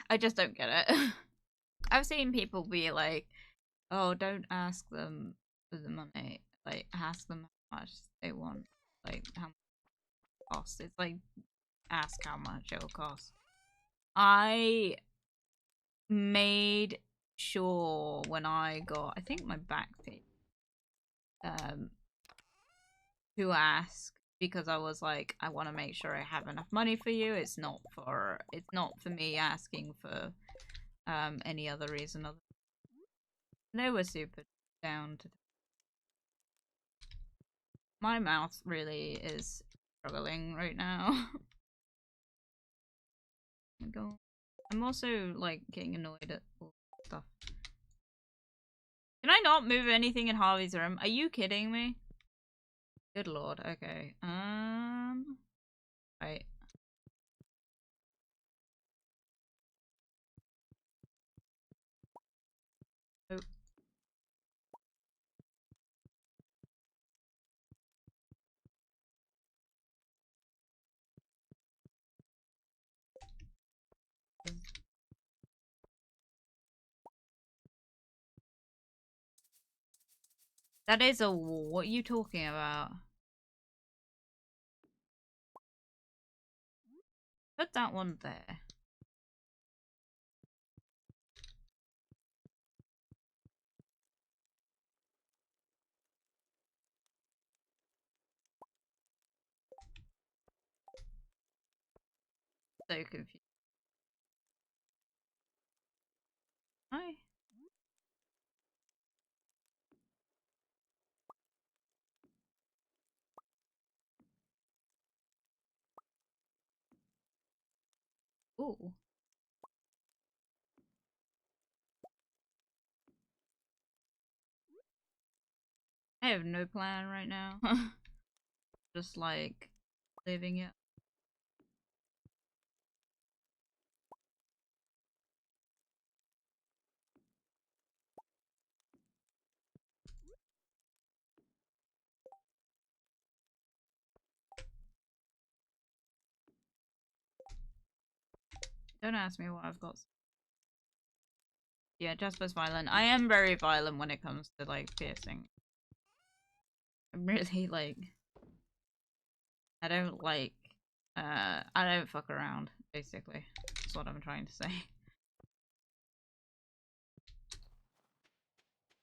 I just don't get it. I've seen people be like, oh, don't ask them for the money. Like, ask them how much they want. Like, how much it costs. It's like, ask how much it'll cost. I made sure when I got, I think my back pay, to ask, because I was like, I want to make sure I have enough money for you. It's not for me asking for any other reason other than they were super down to. My mouth really is struggling right now. Oh my god. I'm also like getting annoyed at all stuff. Can I not move anything in Harvey's room? Are you kidding me? Good lord, okay. Right. Oh. That is a wall. What are you talking about? Put that one there. So confused. Hi. Ooh. I have no plan right now. Just like living it. Don't ask me what I've got. Yeah, Jasper's violent. I am very violent when it comes to like piercing. I'm really like I don't like I don't fuck around, basically. That's what I'm trying to say.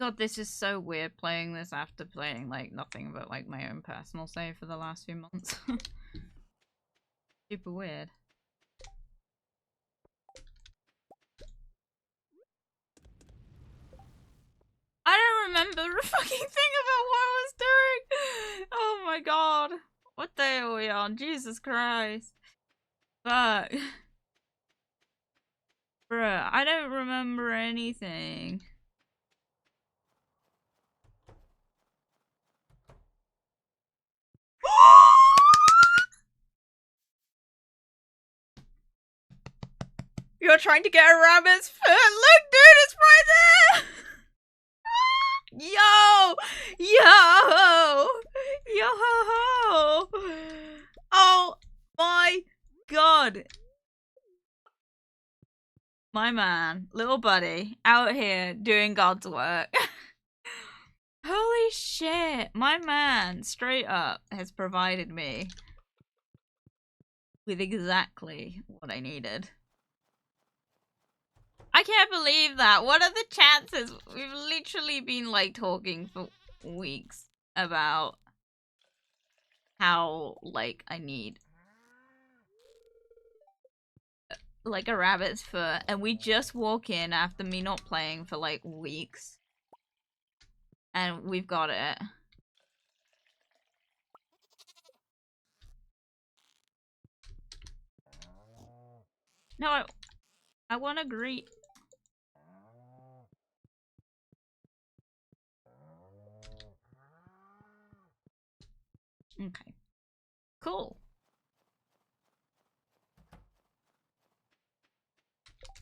God, this is so weird playing this after playing like nothing but like my own personal save for the last few months. Super weird. I don't remember a fucking thing about what I was doing! Oh my god. What day are we on? Jesus Christ. Fuck. Bruh, I don't remember anything. You're trying to get a rabbit's foot. Look, dude, it's right there. Yo, yo, yo. Oh my god. My man, little buddy, out here doing God's work. Holy shit. My man, straight up, has provided me with exactly what I needed. I can't believe that. What are the chances? We've literally been like talking for weeks about how like I need like a rabbit's foot, and we just walk in after me not playing for like weeks and we've got it. No, I want to greet. Okay. Cool.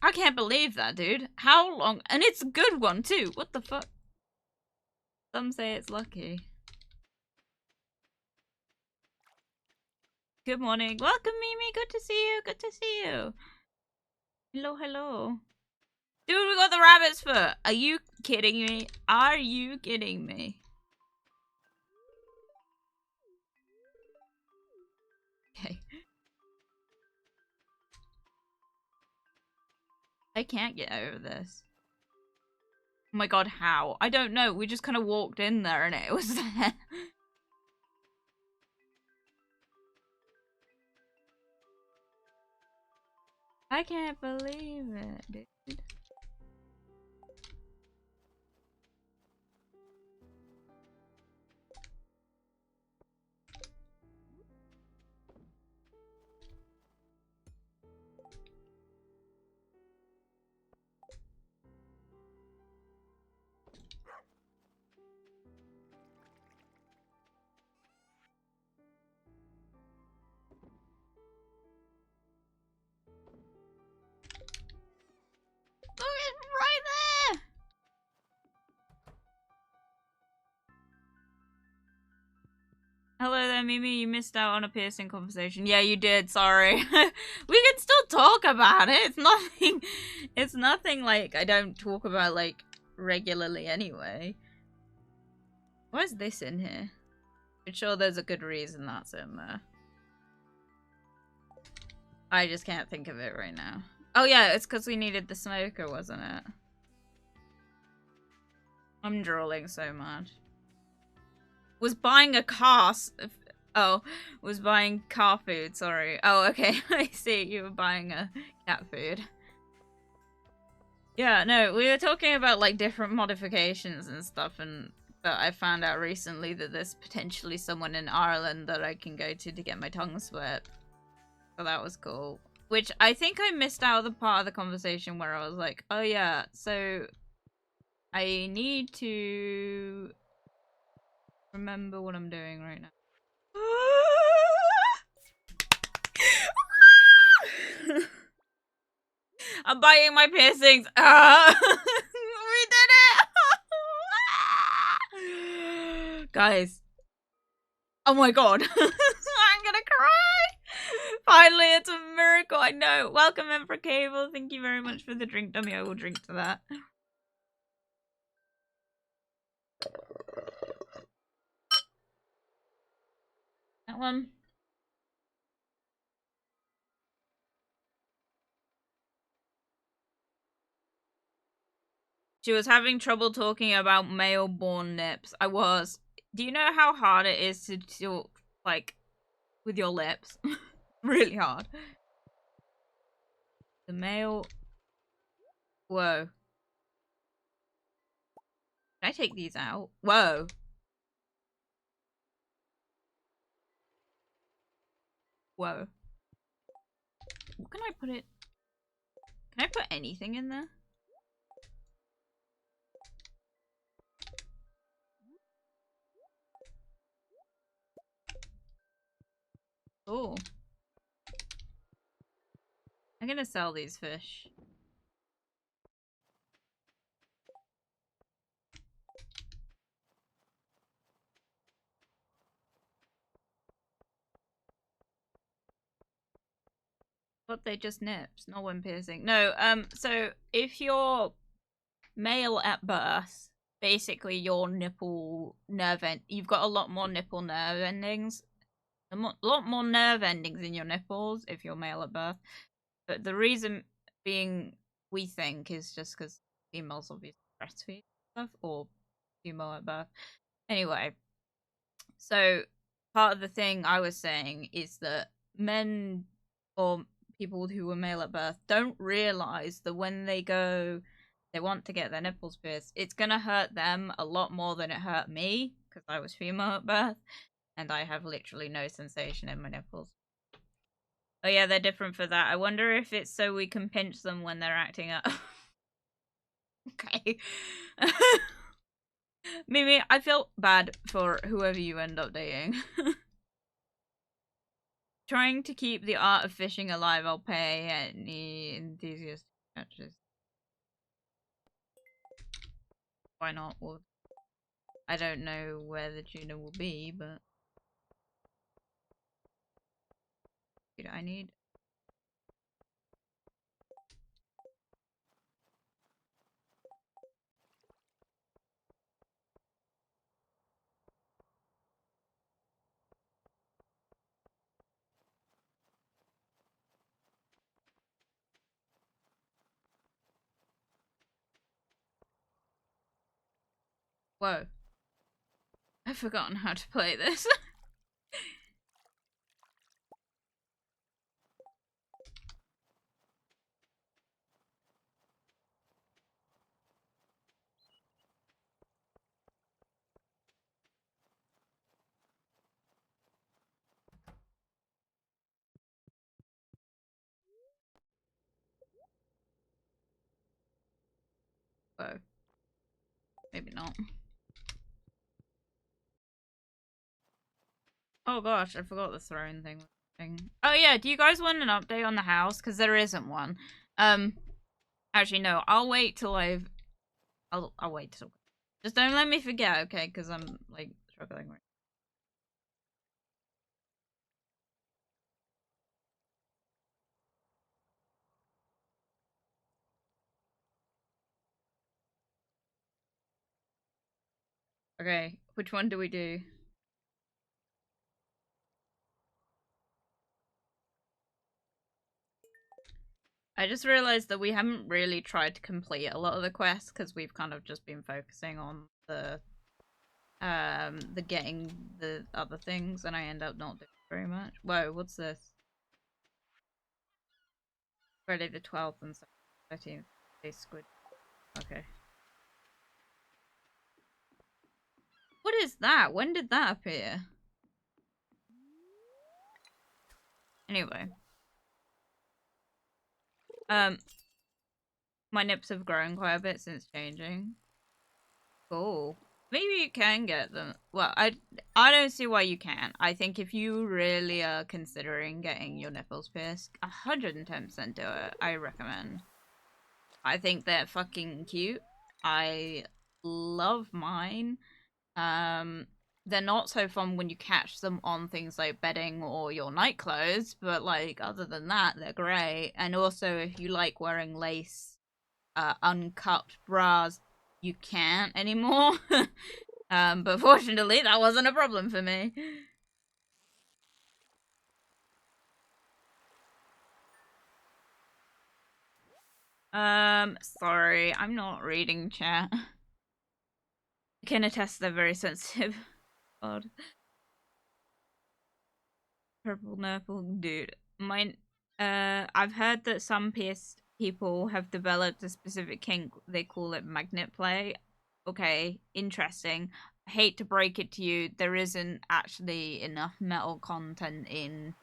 I can't believe that, dude. How long? And it's a good one, too. What the fuck? Some say it's lucky. Good morning. Welcome, Mimi. Good to see you. Good to see you. Hello, hello. Dude, we got the rabbit's foot. Are you kidding me? Are you kidding me? Okay. I can't get over this. Oh my god, how? I don't know. We just kind of walked in there and it was there. I can't believe it, dude. Look, it's right there! Hello there, Mimi. You missed out on a piercing conversation. Yeah, you did. Sorry. We can still talk about it. It's nothing. It's nothing like I don't talk about like regularly anyway. Why is this in here? I'm sure there's a good reason that's in there. I just can't think of it right now. Oh yeah, it's because we needed the smoker, wasn't it? I'm drooling so much. Was buying a car Oh, was buying car food, sorry. Oh, okay, I see, you were buying a cat food. Yeah, no, we were talking about, like, different modifications and stuff, and that I found out recently that there's potentially someone in Ireland that I can go to get my tongue split. So that was cool. Which, I think I missed out the part of the conversation where I was like, oh yeah, so I need to remember what I'm doing right now. I'm biting my piercings. We did it! Guys. Oh my god. I'm gonna cry. Finally, it's a miracle. I know. Welcome, Emperor Cable. Thank you very much for the drink, dummy. I will drink to that. That one. She was having trouble talking about male-born nips. I was. Do you know how hard it is to talk, like, with your lips? Really hard. The male... Whoa. Can I take these out? Whoa. Whoa. What can I put it? Can I put anything in there? Oh. I'm gonna sell these fish. But they just nips, not one piercing. No, so if you're male at birth, basically your nipple nerve end, you've got a lot more nipple nerve endings. A lot more nerve endings in your nipples if you're male at birth. But the reason being, we think, is just because females obviously breastfeed stuff, or female at birth. Anyway, so part of the thing I was saying is that men or people who were male at birth don't realize that when they want to get their nipples pierced, it's gonna hurt them a lot more than it hurt me because I was female at birth and I have literally no sensation in my nipples. Oh yeah, they're different for that. I wonder if it's so we can pinch them when they're acting up. Okay. Mimi, I feel bad for whoever you end up dating. Trying to keep the art of fishing alive, I'll pay any enthusiast catches. Why not? Well, I don't know where the tuna will be, but... Dude, I need... Whoa. I've forgotten how to play this. Whoa. Maybe not. Oh gosh, I forgot the throne thing. Oh yeah, do you guys want an update on the house? Because there isn't one. Actually no, I'll wait till I'll wait till... Just don't let me forget, okay? Because I'm, like, struggling right now. Okay, which one do we do? I just realized that we haven't really tried to complete a lot of the quests because we've kind of just been focusing on the the getting the other things, and I end up not doing very much. Whoa, what's this? Friday the 12th and 13th. Squid. Okay. What is that? When did that appear? Anyway. My nips have grown quite a bit since changing. Cool. Maybe you can get them. Well, I don't see why you can't. I think if you really are considering getting your nipples pierced, 110% do it. I recommend. I think they're fucking cute. I love mine. They're not so fun when you catch them on things like bedding or your night clothes, but like other than that, they're great. And also, if you like wearing lace, uncut bras, you can't anymore. But fortunately, that wasn't a problem for me. Sorry, I'm not reading chat. I can attest they're very sensitive. God. Purple nurple, dude. Mine. I've heard that some pierced people have developed a specific kink. They call it magnet play. Okay, interesting. I hate to break it to you, there isn't actually enough metal content in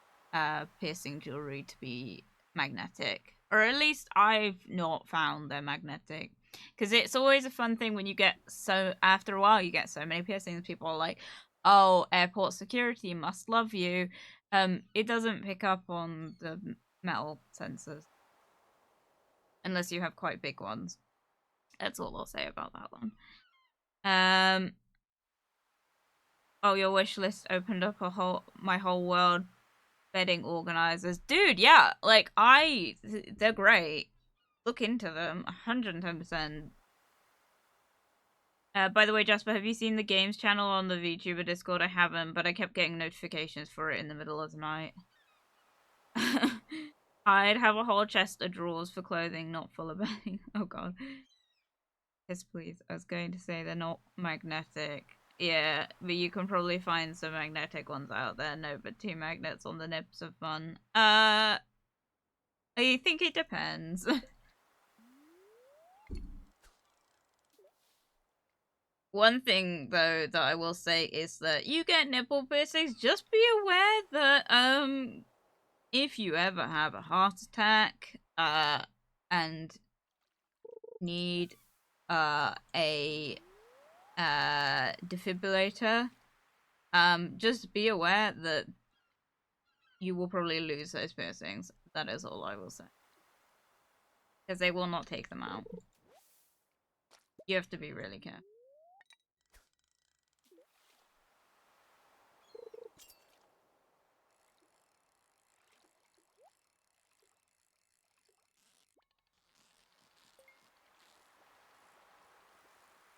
piercing jewelry to be magnetic. Or at least I've not found they're magnetic. Because it's always a fun thing when you get after a while, you get so many piercings, people are like, oh, airport security must love you. It doesn't pick up on the metal sensors. Unless you have quite big ones. That's all I'll say about that one. Oh, your wish list opened up my whole world bedding organizers. Dude, yeah, like they're great. Look into them, 110%. By the way, Jasper, have you seen the games channel on the VTuber Discord? I haven't, but I kept getting notifications for it in the middle of the night. I'd have a whole chest of drawers for clothing, not full of bedding. Oh god. Yes, please. I was going to say they're not magnetic. Yeah, but you can probably find some magnetic ones out there. No, but 2 magnets on the nips are fun. I think it depends. One thing, though, that I will say is that you get nipple piercings, just be aware that, if you ever have a heart attack, and need, a defibrillator, just be aware that you will probably lose those piercings. That is all I will say. Because they will not take them out. You have to be really careful.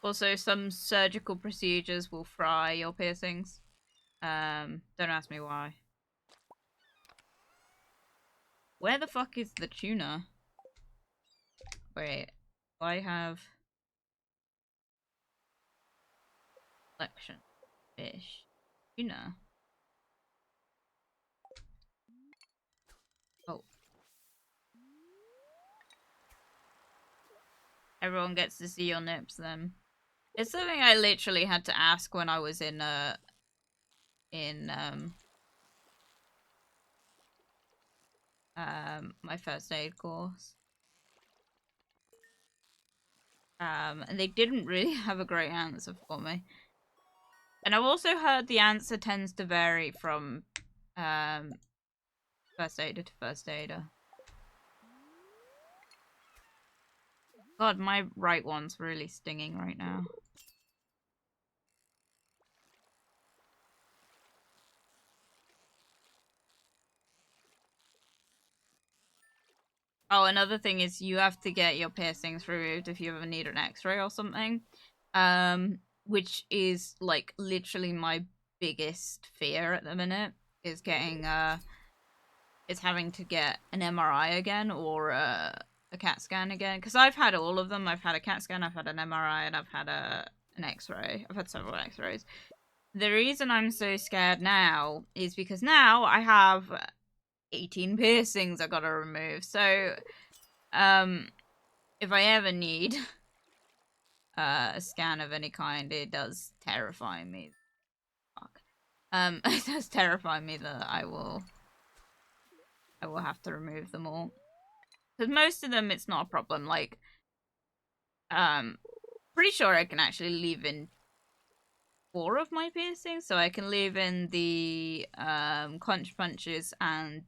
Also, some surgical procedures will fry your piercings. Don't ask me why. Where the fuck is the tuna? Wait, I have collection fish tuna. Oh, everyone gets to see your nips then. It's something I literally had to ask when I was in my first aid course. And they didn't really have a great answer for me. And I've also heard the answer tends to vary from first aider to first aider. God, my right one's really stinging right now. Oh, another thing is you have to get your piercings removed if you ever need an x-ray or something. Which is, like, literally my biggest fear at the minute, is getting, is having to get an MRI again, or, a CAT scan again. Because I've had all of them. I've had a CAT scan, I've had an MRI, and I've had an x-ray. I've had several x-rays. The reason I'm so scared now is because now I have 18 piercings I gotta remove. So, if I ever need a scan of any kind, it does terrify me. Fuck. It does terrify me that I will have to remove them all. Because most of them, it's not a problem. Like, pretty sure I can actually leave in 4 of my piercings, so I can leave in the conch punches and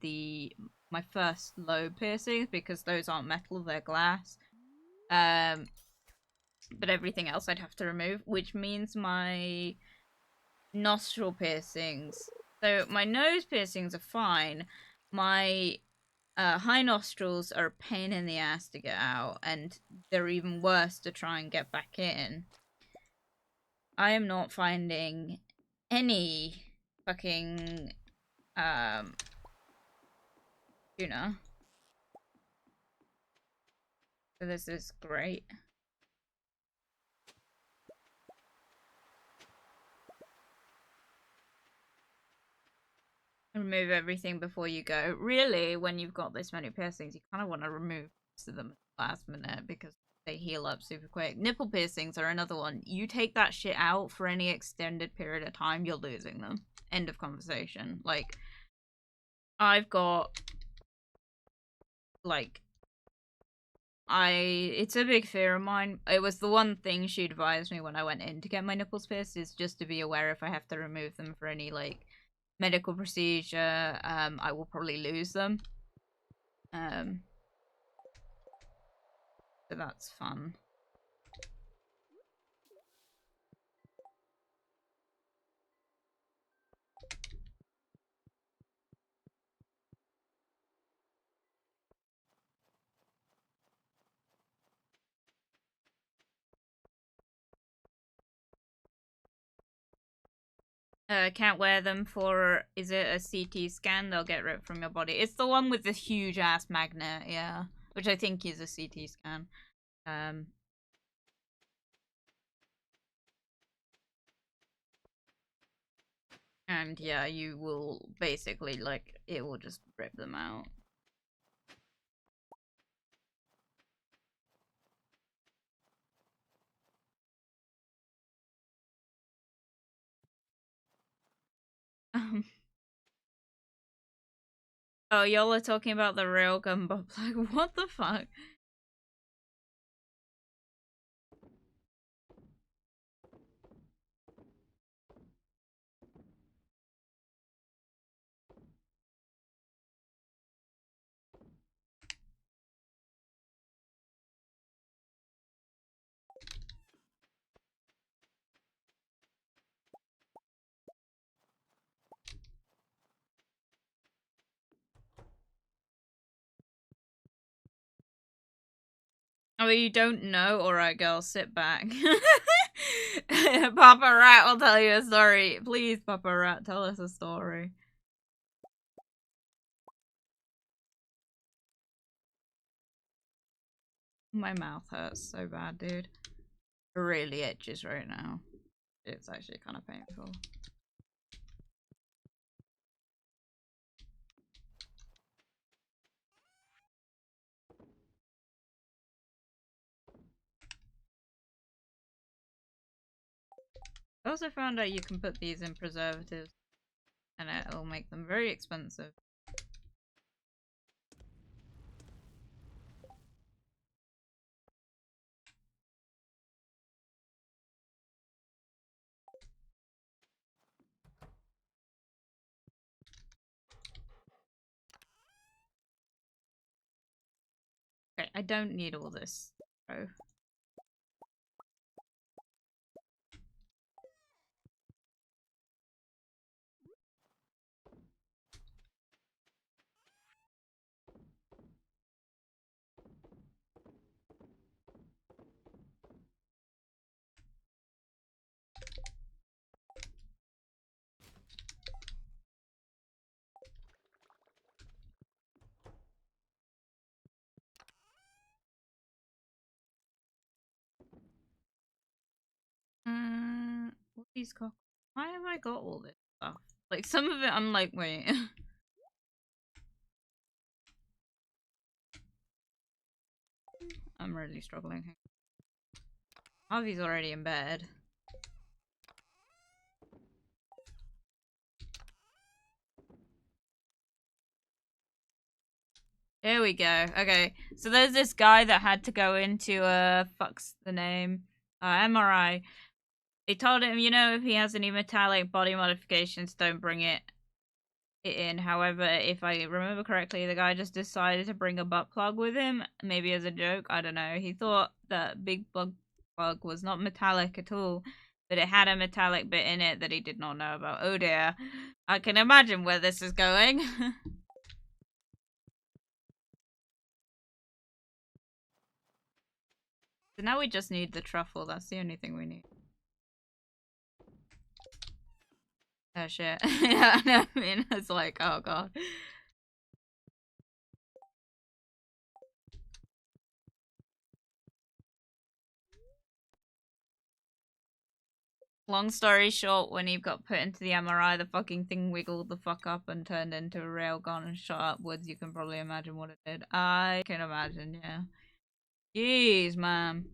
my first low piercings because those aren't metal, they're glass. But everything else I'd have to remove, which means my nostril piercings. So my nose piercings are fine. My high nostrils are a pain in the ass to get out, and they're even worse to try and get back in. I am not finding any fucking tuna. So this is great. Remove everything before you go. Really, when you've got this many piercings, you kind of want to remove most of them at the last minute because they heal up super quick. Nipple piercings are another one. You take that shit out for any extended period of time, you're losing them. End of conversation. Like, I've got, like, it's a big fear of mine. It was the one thing she advised me when I went in to get my nipples pierced, is just to be aware if I have to remove them for any, like, medical procedure, I will probably lose them. So that's fun. Can't wear them for, is it a CT scan? They'll get ripped from your body. It's the one with the huge ass magnet, yeah. Which I think is a CT scan. And yeah, you will basically, like, it will just rip them out. Oh, y'all are talking about the railgun bob. Like, what the fuck? Oh, you don't know? Alright, girl, sit back. Papa Rat will tell you a story. Please, Papa Rat, tell us a story. My mouth hurts so bad, dude. It really itches right now. It's actually kind of painful. I also found out you can put these in preservatives and it'll make them very expensive. Okay, I don't need all this. Oh. What these cock? Why am I got all this stuff? Like, some of it I'm like, wait. I'm really struggling. Harvey's already in bed. Here we go. Okay, so there's this guy that had to go into fuck's the name, MRI. They told him, you know, if he has any metallic body modifications, don't bring it in. However, if I remember correctly, the guy just decided to bring a butt plug with him, maybe as a joke. I don't know. He thought that big plug was not metallic at all, but it had a metallic bit in it that he did not know about. Oh dear. I can imagine where this is going. So now we just need the truffle. That's the only thing we need. Oh shit. Yeah, I mean, it's like, oh god. Long story short, when he got put into the MRI, the fucking thing wiggled the fuck up and turned into a railgun and shot upwards. You can probably imagine what it did. I can imagine, yeah. Jeez, man.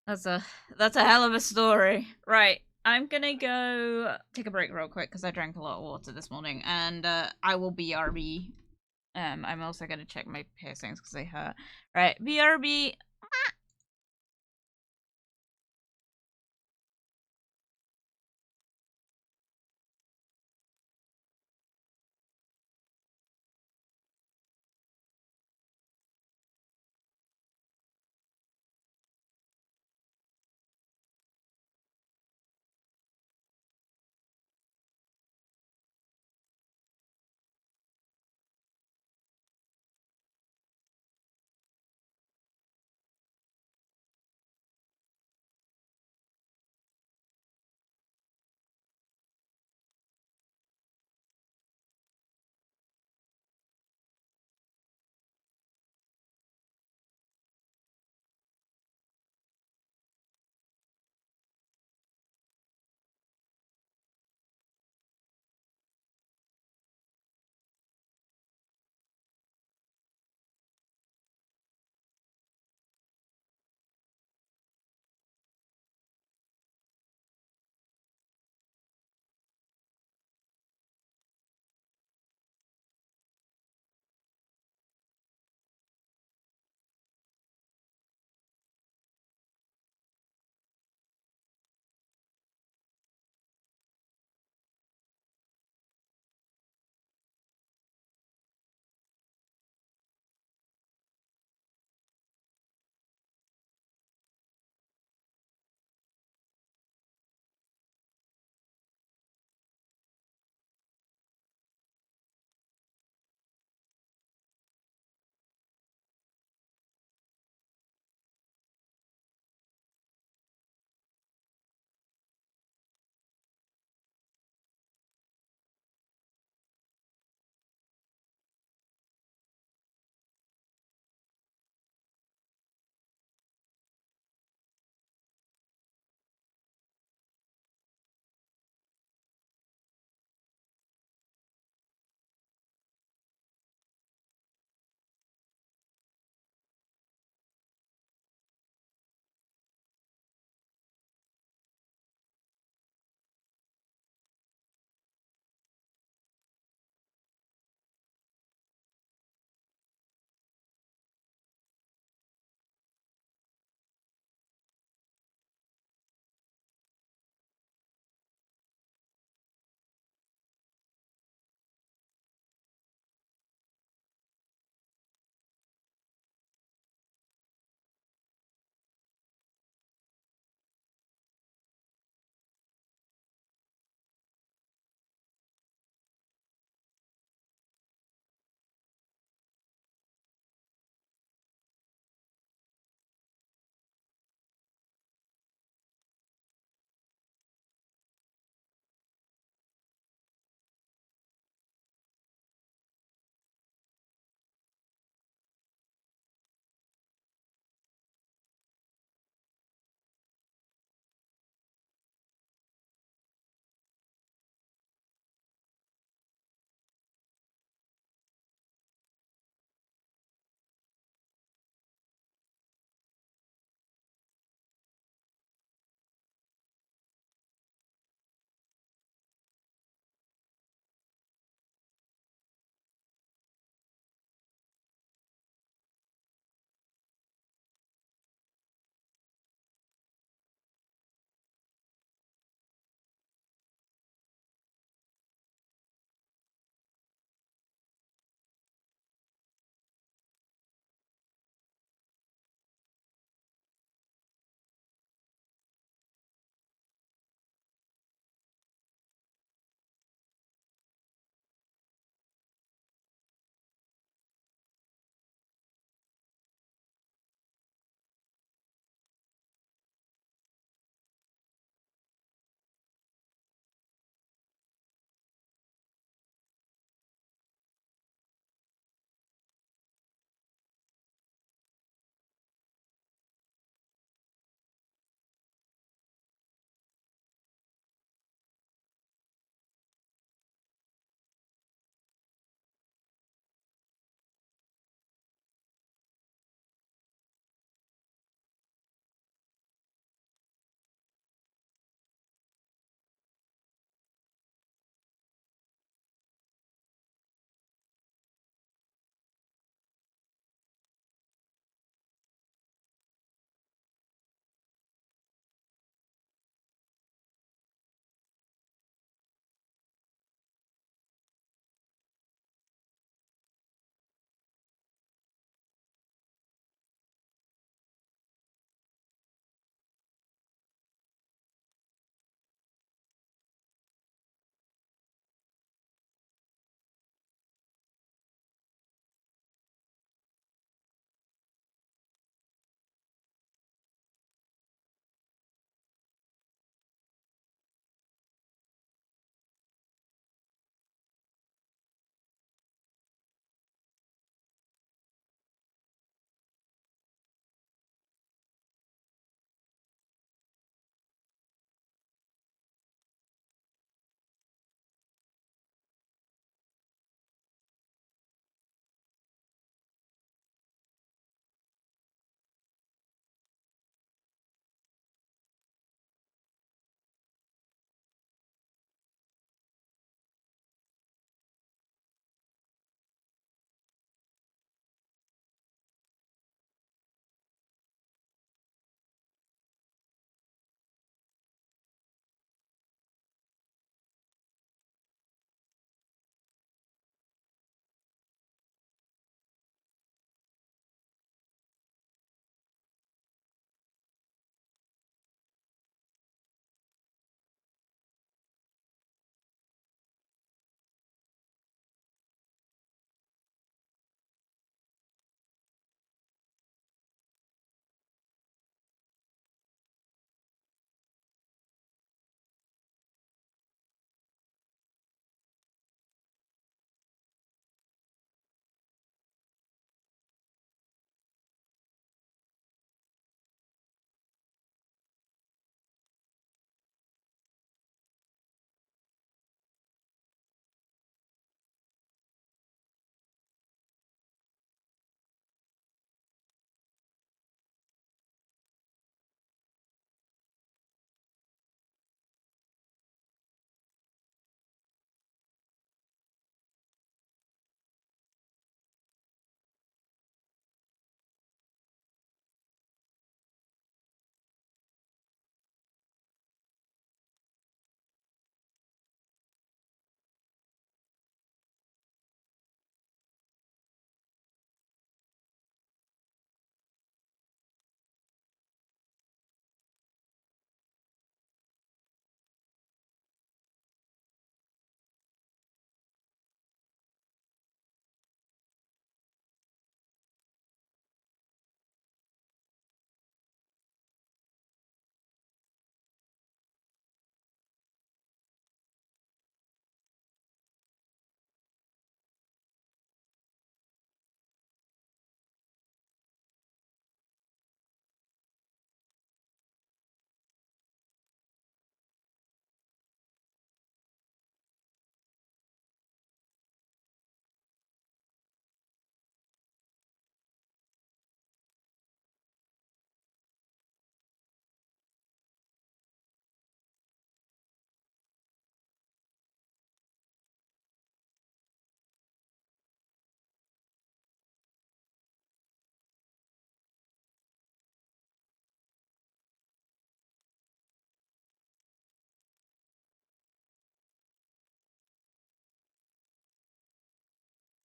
That's a hell of a story. Right, I'm gonna go take a break real quick because I drank a lot of water this morning, and I will BRB. I'm also gonna check my piercings because they hurt. Right, BRB.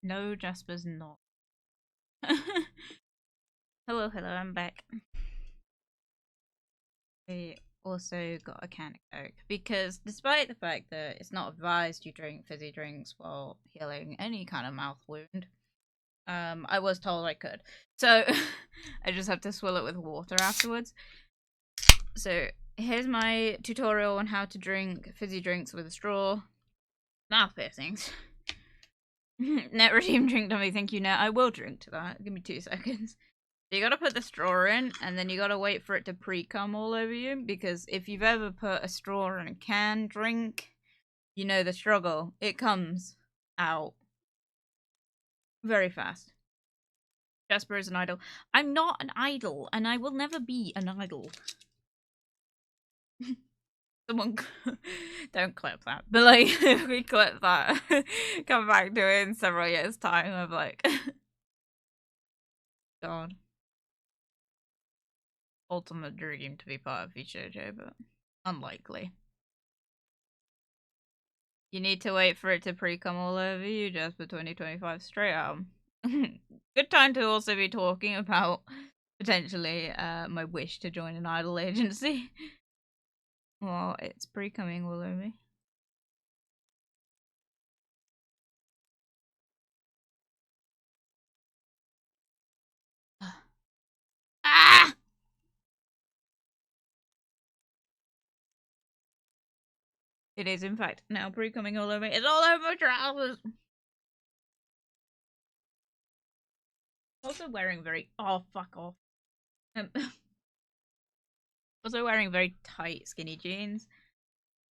No, Jasper's not. Hello, I'm back. We also got a can of Coke because despite the fact that it's not advised you drink fizzy drinks while healing any kind of mouth wound, I was told I could. So I just have to swill it with water afterwards. So here's my tutorial on how to drink fizzy drinks with a straw. Mouth piercings. Net redeem drink dummy, thank you Net. I will drink to that. Give me 2 seconds. You gotta put the straw in, and then you gotta wait for it to pre-cum all over you, because if you've ever put a straw in a canned drink, you know the struggle. It comes out very fast. Jasper is an idol. I'm not an idol, and I will never be an idol. Someone, don't clip that. But like, if we clip that, come back to it in several years' time, I'm like, God. Ultimate dream to be part of VJJ, but unlikely. You need to wait for it to pre-cum all over you, Jasper 2025 straight out. Good time to also be talking about potentially my wish to join an idol agency. Well, it's pre-cumming all over me. Ah! It is, in fact, now pre-cumming all over me. It's all over my trousers! Also wearing very... Oh, fuck off. Also wearing very tight skinny jeans,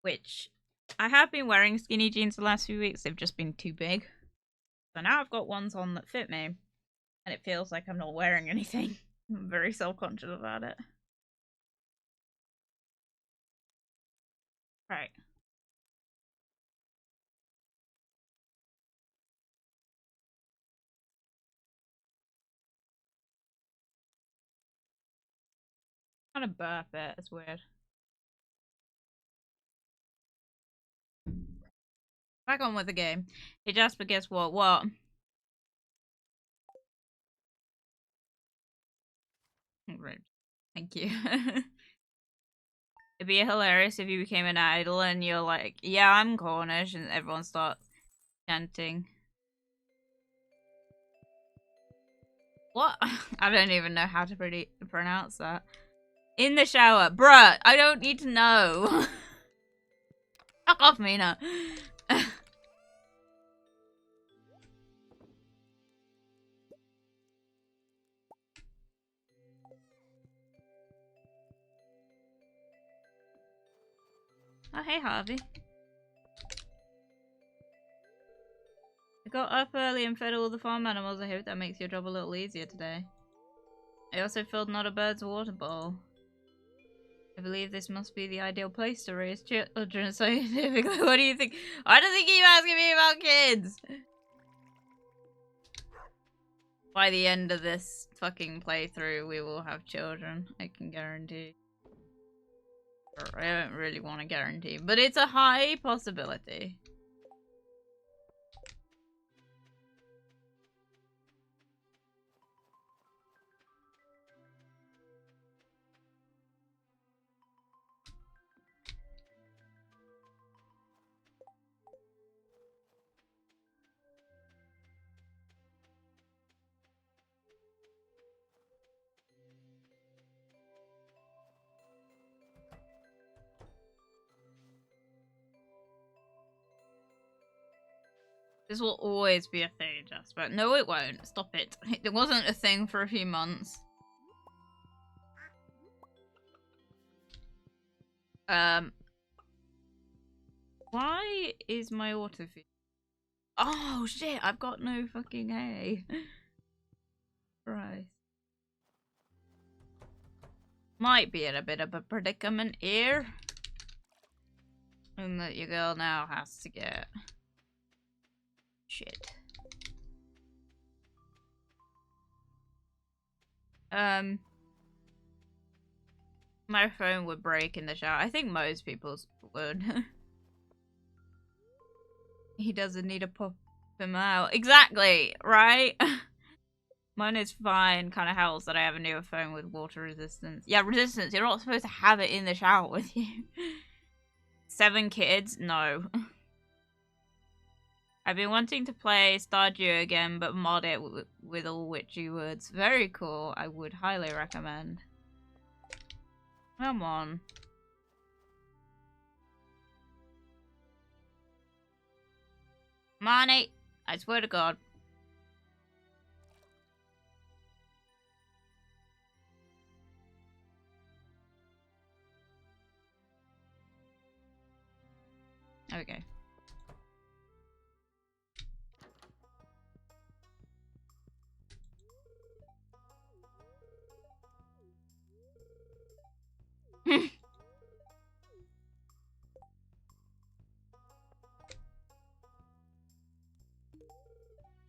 which I have been wearing skinny jeans the last few weeks. They've just been too big. So now I've got ones on that fit me, and it feels like I'm not wearing anything. I'm very self-conscious about it. Right. Kind of burp it. It's weird. Back on with the game. Hey Jasper, guess what? What? Rude. Thank you. It'd be hilarious if you became an idol and you're like, yeah, I'm Cornish, and everyone starts chanting. What? I don't even know how to pronounce that. In the shower. Bruh, I don't need to know. Fuck off, Mina. Oh, hey, Harvey. I got up early and fed all the farm animals. I hope that makes your job a little easier today. I also filled not a bird's water bowl. I believe this must be the ideal place to raise children scientifically. What do you think? Why does he keep asking me about kids? By the end of this fucking playthrough, we will have children. I can guarantee. Or I don't really want to guarantee, but it's a high possibility. This will always be a thing, Jasper. No, it won't. Stop it. It wasn't a thing for a few months. Why is my autofill? Oh shit! I've got no fucking A. Right. Might be in a bit of a predicament here. And that your girl now has to get shit. My phone would break in the shower. I think most people's would. He doesn't need a pop. them out. Exactly, right? Mine is fine, kind of helps that I have a newer phone with water resistance. Yeah, resistance, you're not supposed to have it in the shower with you. 7 kids? No. I've been wanting to play Stardew again, but mod it with all witchy words. Very cool. I would highly recommend. Come on. Money! I swear to God. There we go.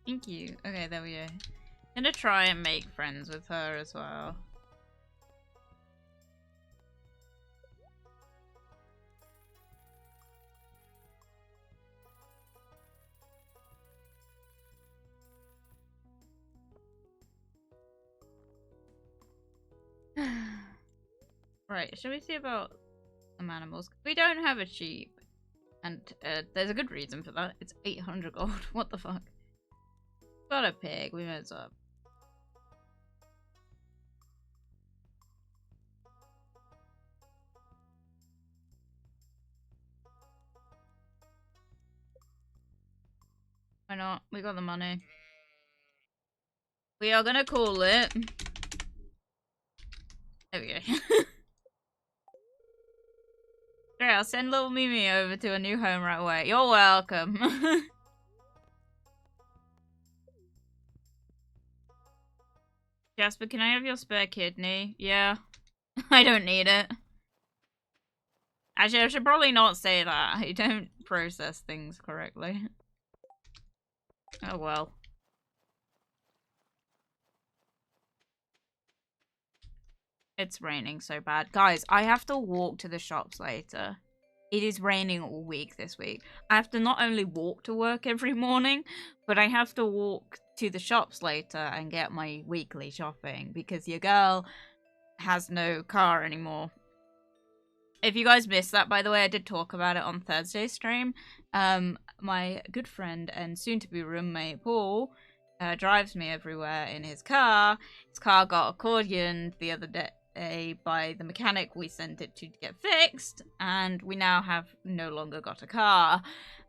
Thank you. Okay, there we go. I'm gonna try and make friends with her as well. Right, shall we see about some animals? We don't have a sheep. And there's a good reason for that. It's 800 gold. What the fuck? Got a pig. We mess up. Why not? We got the money. We are gonna call it. There we go. Great, I'll send little Mimi over to a new home right away. You're welcome. Jasper, can I have your spare kidney? Yeah. I don't need it. Actually, I should probably not say that. I don't process things correctly. Oh well. It's raining so bad. Guys, I have to walk to the shops later. It is raining all week this week. I have to not only walk to work every morning, but I have to walk to the shops later and get my weekly shopping because your girl has no car anymore. If you guys missed that, by the way, I did talk about it on Thursday's stream. My good friend and soon-to-be roommate, Paul, drives me everywhere in his car. His car got accordioned the other day by the mechanic we sent it to get fixed, and we now have no longer got a car.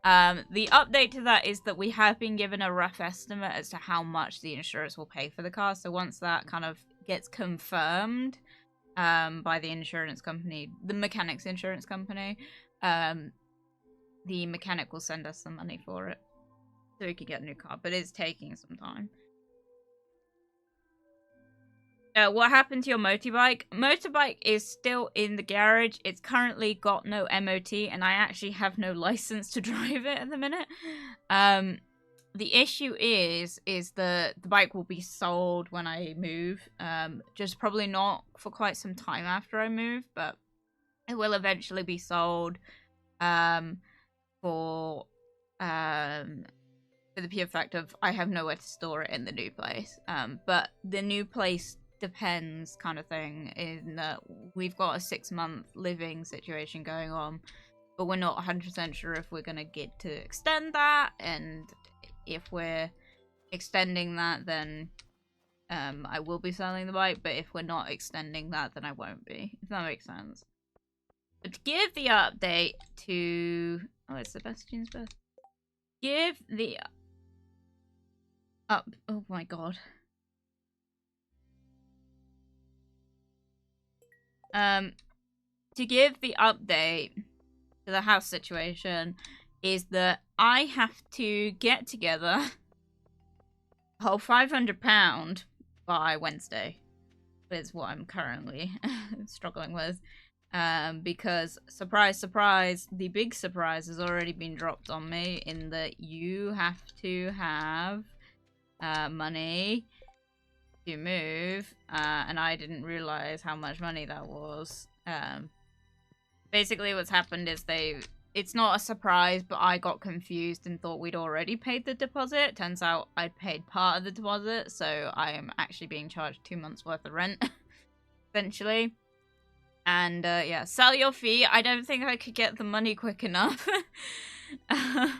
The update to that is that we have been given a rough estimate as to how much the insurance will pay for the car, so once that kind of gets confirmed by the insurance company, the mechanic's insurance company, the mechanic will send us some money for it so we can get a new car, but it's taking some time. What happened to your motorbike? Motorbike is still in the garage. It's currently got no MOT, and I actually have no license to drive it at the minute. The issue is the bike will be sold when I move. Just probably not for quite some time after I move, but it will eventually be sold. For the pure fact of I have nowhere to store it in the new place. But the new place depends kind of thing in that we've got a 6-month living situation going on, but we're not 100% sure if we're going to get to extend that, and if we're extending that, then I will be selling the bike, but if we're not extending that, then I won't be, if that makes sense. But to give the update to... Oh, it's Sebastian's birthday. Give the... Oh my god. To give the update to the house situation is that I have to get together a whole £500 by Wednesday. Is what I'm currently struggling with. Because, surprise, surprise, the big surprise has already been dropped on me in that you have to have money to move, and I didn't realize how much money that was. Basically what's happened is it's not a surprise, but I got confused and thought we'd already paid the deposit. Turns out I'd paid part of the deposit, so I am actually being charged 2 months worth of rent, essentially. And yeah, sell your fee. I don't think I could get the money quick enough. But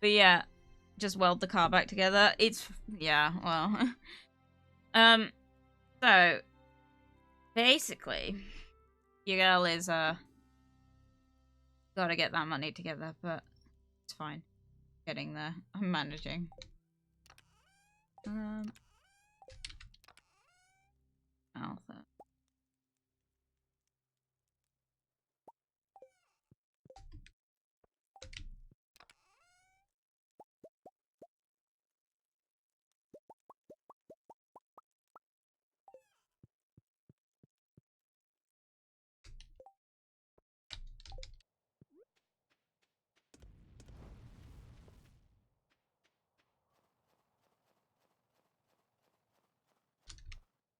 yeah, just weld the car back together. It's, yeah, well. So, basically, your girl is, gotta get that money together, but it's fine. Getting there. I'm managing. Alpha.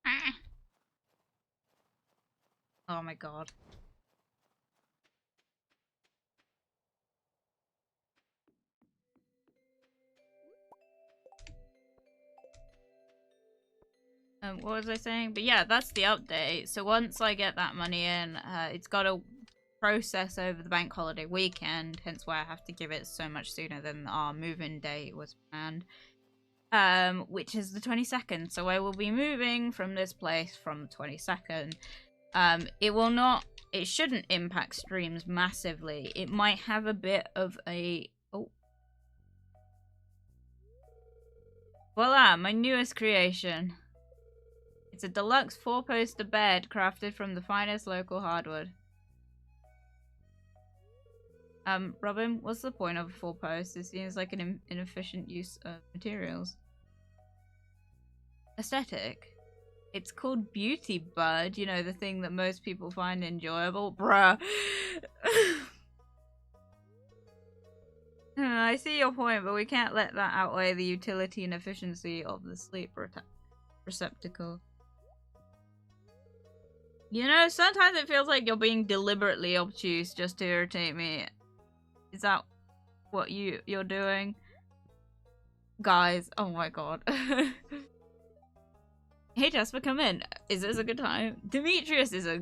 Ah. Oh my god. What was I saying? But yeah, that's the update. So once I get that money in, it's got to process over the bank holiday weekend, hence why I have to give it so much sooner than our move-in date was planned. Which is the 22nd. So I will be moving from this place from the 22nd. It shouldn't impact streams massively. It might have a bit of a... Oh. Voila, my newest creation. It's a deluxe 4-poster bed crafted from the finest local hardwood. Robin, what's the point of a 4-post? It seems like an inefficient use of materials. Aesthetic. It's called Beauty Bud, you know, the thing that most people find enjoyable. Bruh. I see your point, but we can't let that outweigh the utility and efficiency of the sleep receptacle. You know, sometimes it feels like you're being deliberately obtuse just to irritate me. Is that what you're doing? Guys, oh my god. Hey Jasper, come in. Is this a good time? Demetrius is a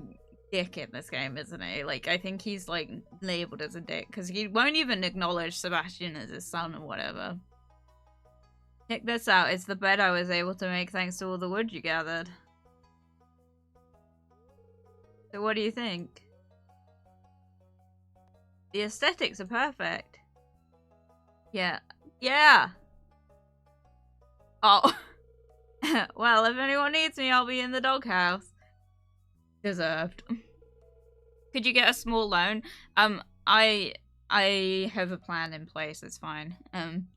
dick in this game, isn't he? Like, I think he's, like, labeled as a dick, because he won't even acknowledge Sebastian as his son or whatever. Check this out. It's the bed I was able to make thanks to all the wood you gathered. So what do you think? The aesthetics are perfect. Yeah. Yeah! Oh. Well, if anyone needs me, I'll be in the doghouse. Deserved. Could you get a small loan? I have a plan in place, it's fine.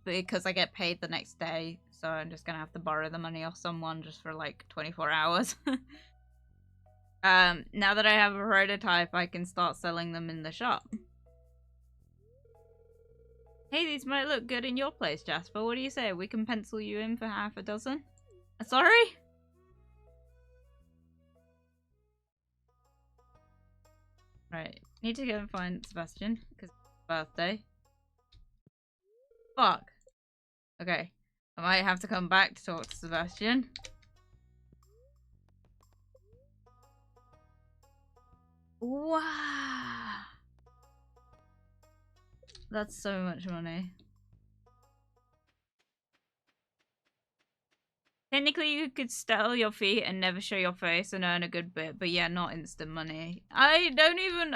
Because I get paid the next day, so I'm just gonna have to borrow the money off someone just for like 24 hours. Now that I have a prototype, I can start selling them in the shop. Hey, these might look good in your place, Jasper. What do you say? We can pencil you in for half a dozen? Sorry? Right, need to go and find Sebastian, because it's his birthday. Fuck. Okay, I might have to come back to talk to Sebastian. Wow. That's so much money. Technically, you could style your feet and never show your face and earn a good bit, but yeah, not instant money. I don't even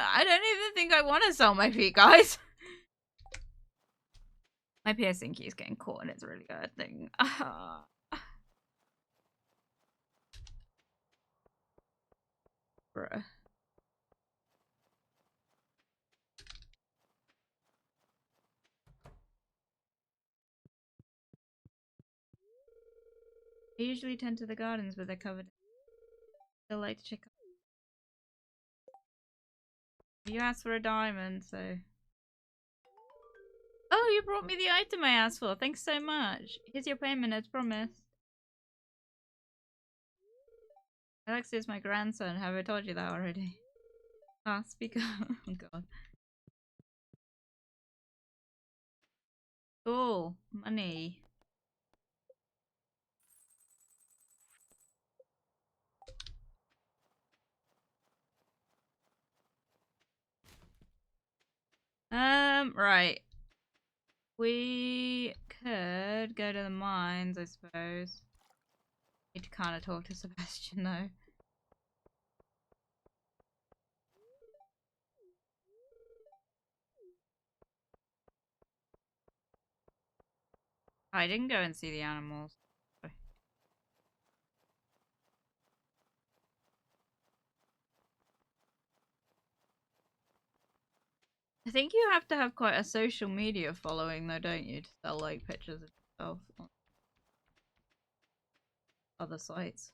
think I want to sell my feet, guys. My piercing key is getting caught and it's a really bad thing. Bruh. I usually tend to the gardens, but they're covered. Still like to check out. You asked for a diamond, so... Oh, you brought me the item I asked for. Thanks so much. Here's your payment as promised. Alex is my grandson. Have I told you that already? Ah, speak up. Oh god. Cool. Money. Right. We could go to the mines, I suppose. Need to kind of talk to Sebastian, though. I didn't go and see the animals. I think you have to have quite a social media following, though, don't you, to sell like pictures of yourself on other sites.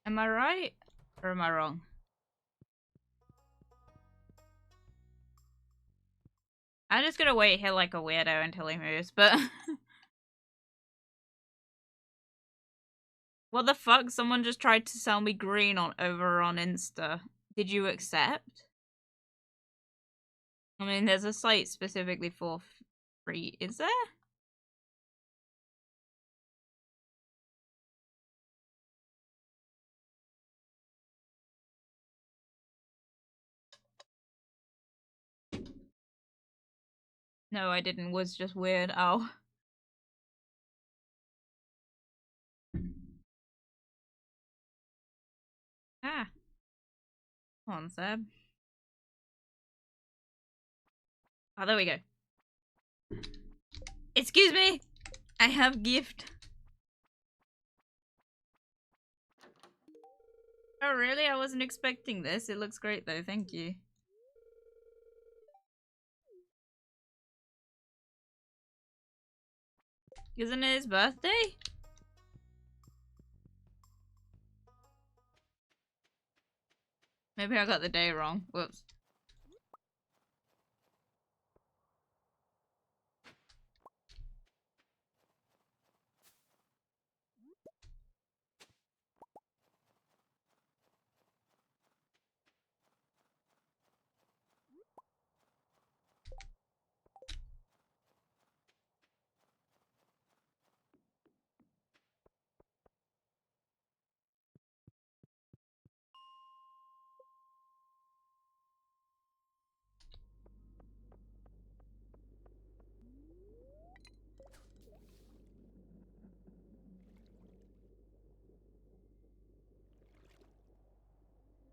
Am I right? Or am I wrong? I'm just gonna wait here like a weirdo until he moves, but... What the fuck? Someone just tried to sell me green over on Insta. Did you accept? I mean, there's a site specifically for free. Is there? No, I didn't. Was just weird. Oh. Ah. Come on, Seb. Oh, there we go. Excuse me! I have gift. Oh, really? I wasn't expecting this. It looks great, though. Thank you. Isn't it his birthday? Maybe I got the day wrong. Whoops.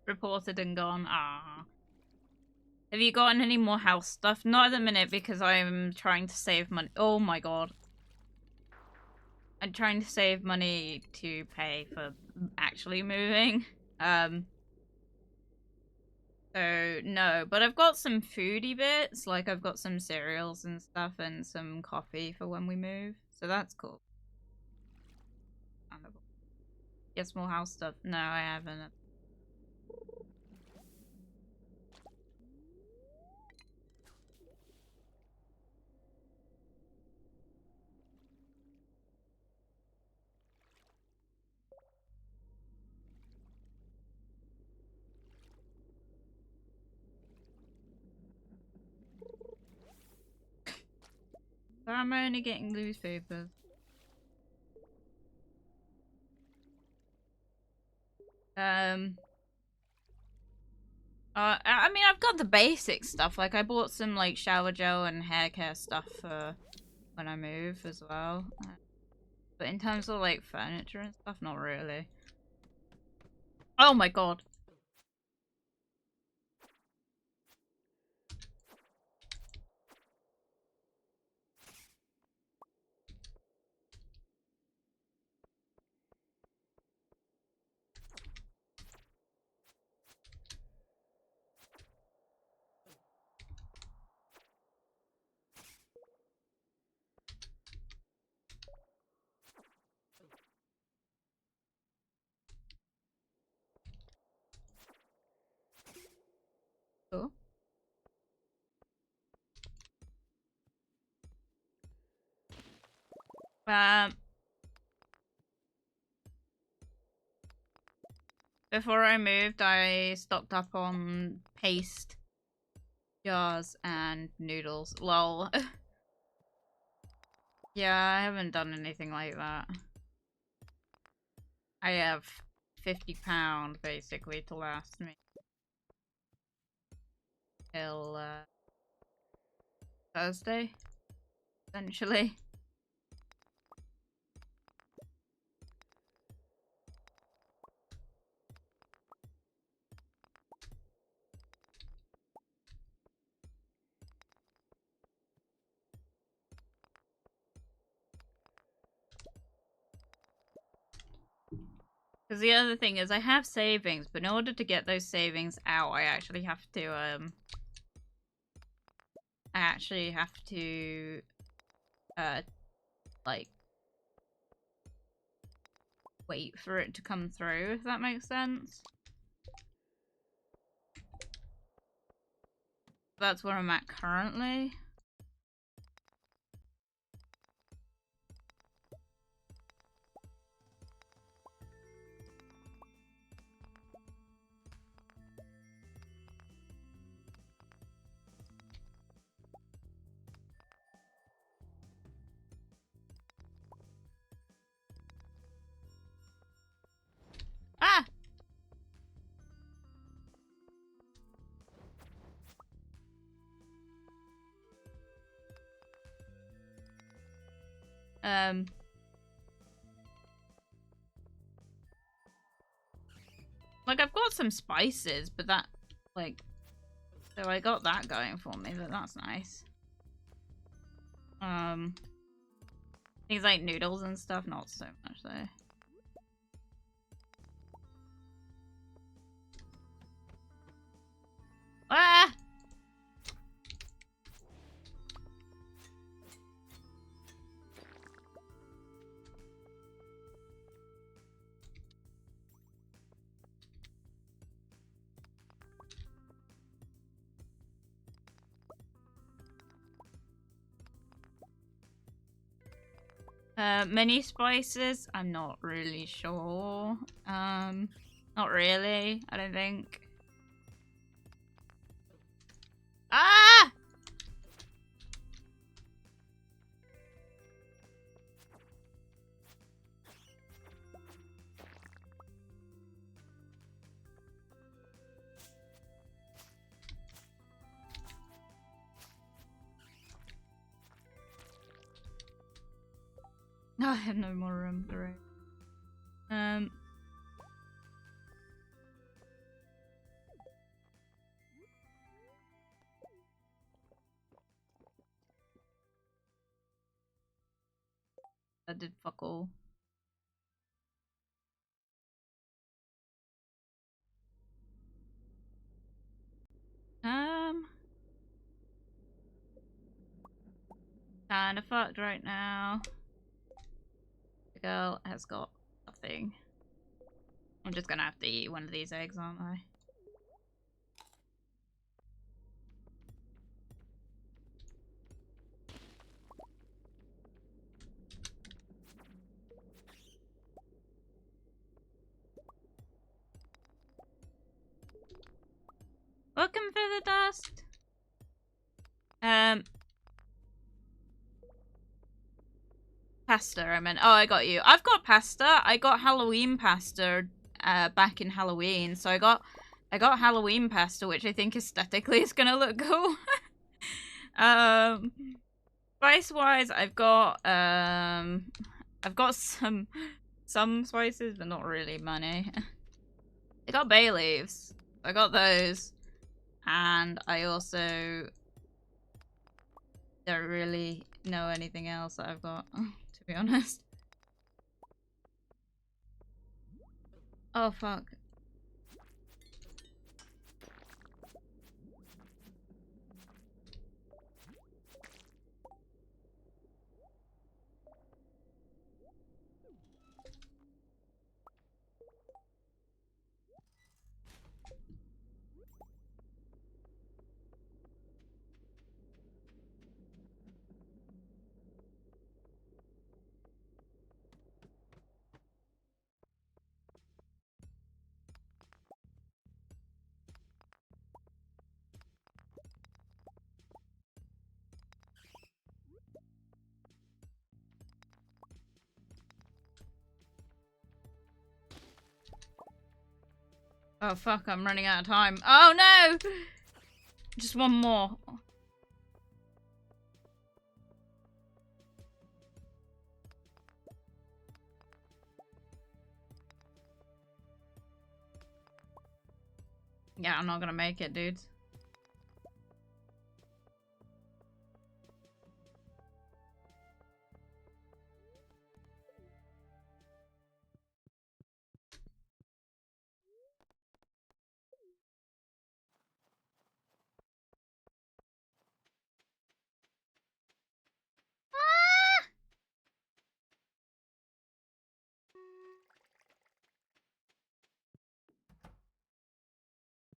Reported and gone. Ah. Have you gotten any more house stuff? Not at the minute because I'm trying to save money. Oh my god. I'm trying to save money to pay for actually moving. So no, but I've got some foodie bits. Like I've got some cereals and stuff and some coffee for when we move. So that's cool. Get more house stuff. No, I haven't. So I'm only getting newspapers. I mean, I've got the basic stuff. Like, I bought some, like, shower gel and hair care stuff for when I move as well. But in terms of, like, furniture and stuff, not really. Oh my god. Cool. Before I moved, I stocked up on paste jars and noodles. Lol. Yeah, I haven't done anything like that. I have £50 basically to last me till Thursday, essentially. Because the other thing is I have savings, but in order to get those savings out, I actually have to like wait for it to come through, if that makes sense. That's where I'm at currently. Ah! Like, I've got some spices, but that, like, so I got that going for me, but that's nice. Things like noodles and stuff, not so much though. Ah! Many spices? I'm not really sure. Not really, I don't think. Ah! No, I have no more room, great. That did fuck all. Kinda fucked right now. The girl has got nothing. I'm just gonna have to eat one of these eggs, aren't I? Welcome for the dust. Pasta, I meant. Oh, I got you. I've got pasta. I got Halloween pasta back in Halloween. So I got Halloween pasta, which I think aesthetically is gonna look cool. Spice wise, I've got some spices, but not really many. I got bay leaves. I got those. And I also don't really know anything else that I've got, to be honest. Oh, fuck. Oh fuck, I'm running out of time. Oh no! Just one more. Yeah, I'm not gonna make it, dudes.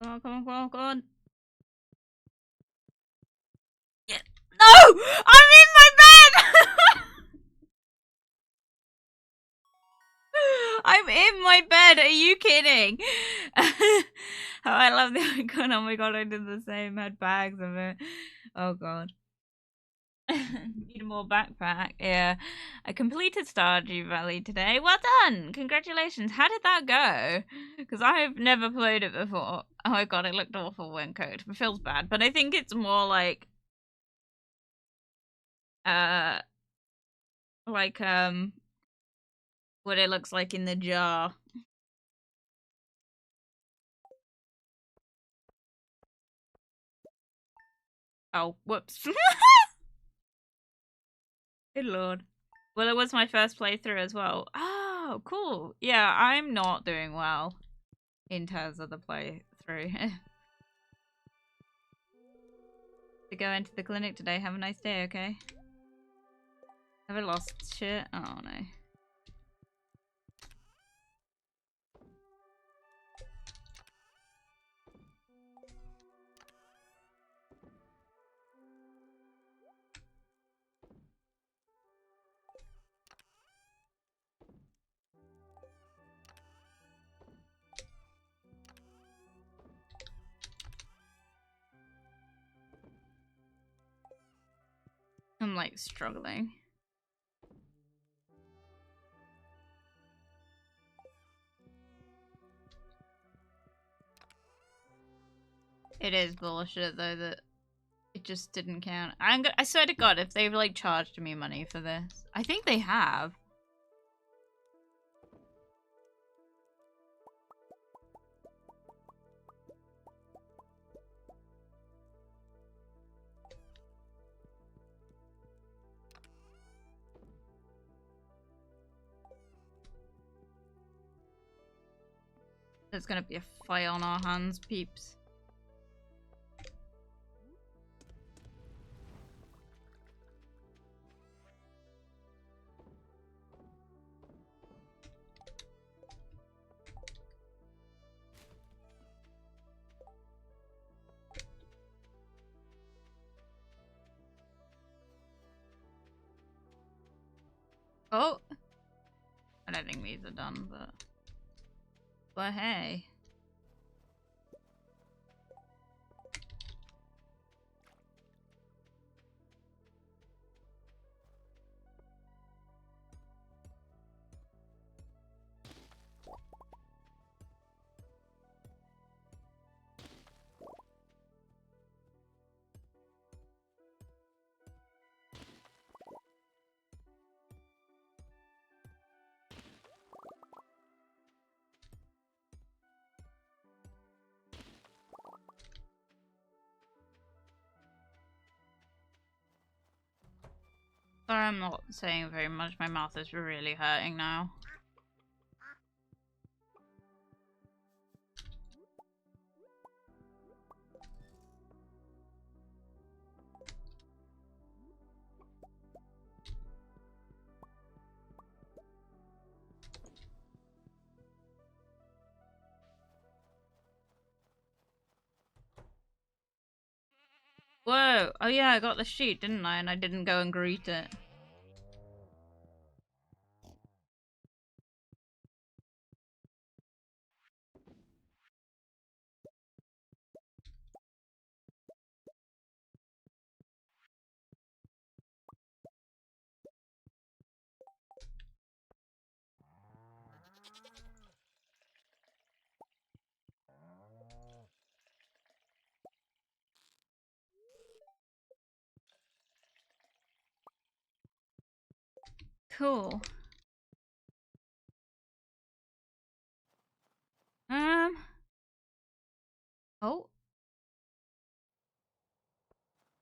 Come on, come on, come on, come on. Yeah. No! I'm in my bed! I'm in my bed. Are you kidding? Oh, I love the icon. Oh my god, I did the same. Had bags of it. Oh god. Need more backpack. Yeah. I completed Stardew Valley today. Well done! Congratulations. How did that go? Because I've never played it before. Oh my god, it looked awful when cooked. It feels bad. But I think it's more like uh like what it looks like in the jar. Oh, whoops. Good lord. Well, it was my first playthrough as well. Oh, cool. Yeah, I'm not doing well in terms of the playthrough. To go into the clinic today. Have a nice day, okay? Have I lost shit? Oh no. I'm like struggling. It is bullshit though that it just didn't count. I swear to God, if they've like charged me money for this, I think they have. There's gonna be a fight on our hands, peeps. Oh! I don't think these are done, but hey. Sorry, I'm not saying very much. My mouth is really hurting now. Whoa! Oh yeah, I got the sheet, didn't I? And I didn't go and greet it. Cool. Oh.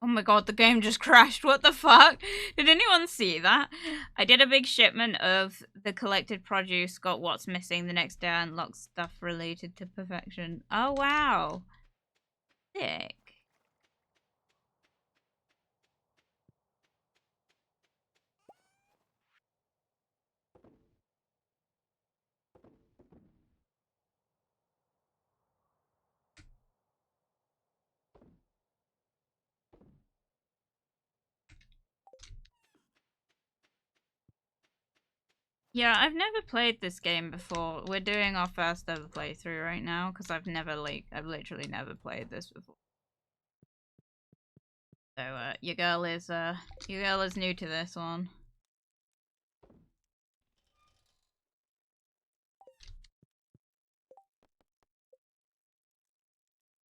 Oh my god, the game just crashed. What the fuck? Did anyone see that? I did a big shipment of the collected produce, got what's missing the next day, unlocked stuff related to perfection. Oh wow. Sick. Yeah, I've never played this game before. We're doing our first ever playthrough right now because I've literally never played this before. So your girl is new to this one.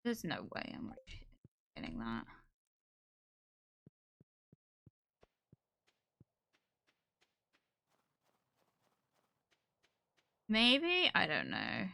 There's no way I'm getting that. Maybe? I don't know.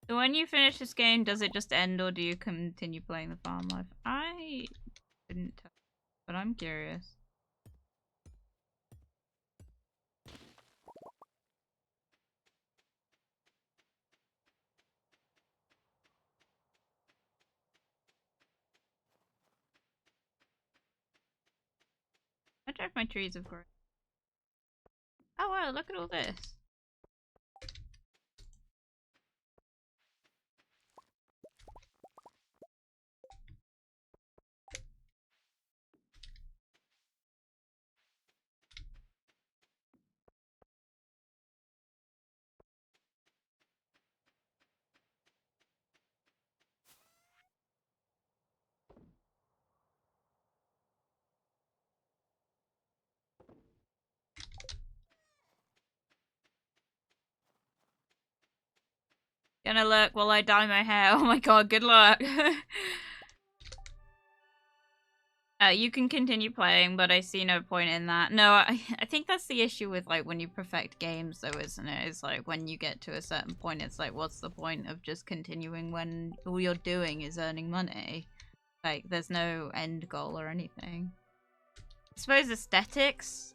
So when you finish this game, does it just end or do you continue playing the farm life? I couldn't tell, but I'm curious. I drive my trees, of course. Oh wow, look at all this. Gonna look while I dye my hair. Oh my god, good luck. You can continue playing, but I see no point in that. No, I think that's the issue with like when you perfect games though, isn't it? It's like when you get to a certain point, it's like what's the point of just continuing when all you're doing is earning money? Like there's no end goal or anything. I suppose aesthetics.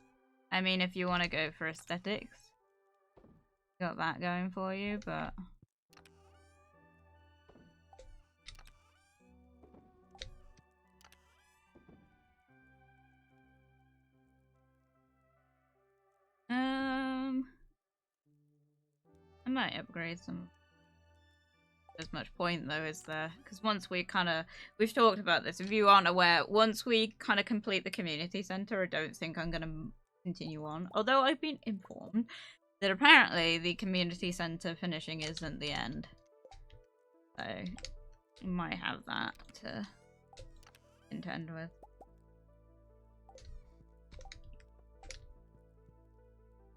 I mean, if you want to go for aesthetics, got that going for you, but... I might upgrade some. As much point though, is there? Because once we've talked about this. If you aren't aware, once we kind of complete the community center, I don't think I'm gonna continue on. Although I've been informed that apparently the community center finishing isn't the end, so we might have that to contend with.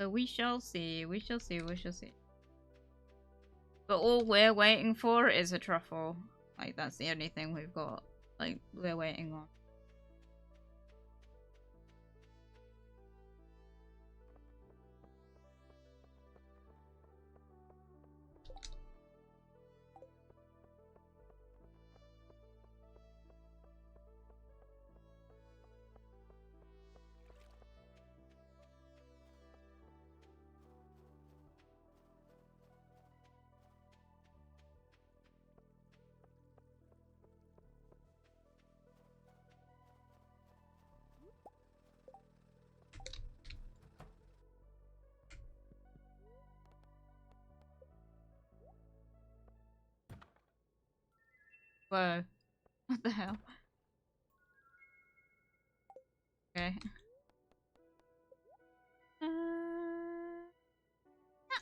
So we shall see. We shall see. We shall see. But all we're waiting for is a truffle. Like, that's the only thing we've got. Like, we're waiting on. Whoa. What the hell? Okay.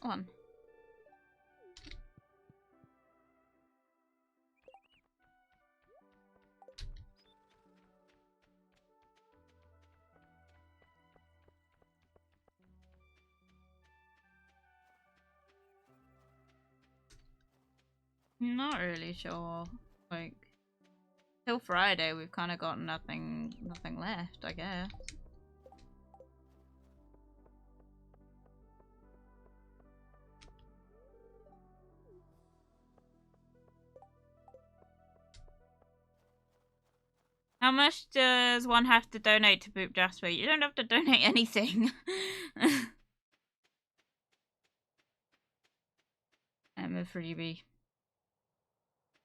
that one? Not really sure. Like, till Friday, we've kind of got nothing left, I guess. How much does one have to donate to Boop Jasper? You don't have to donate anything. I'm a freebie.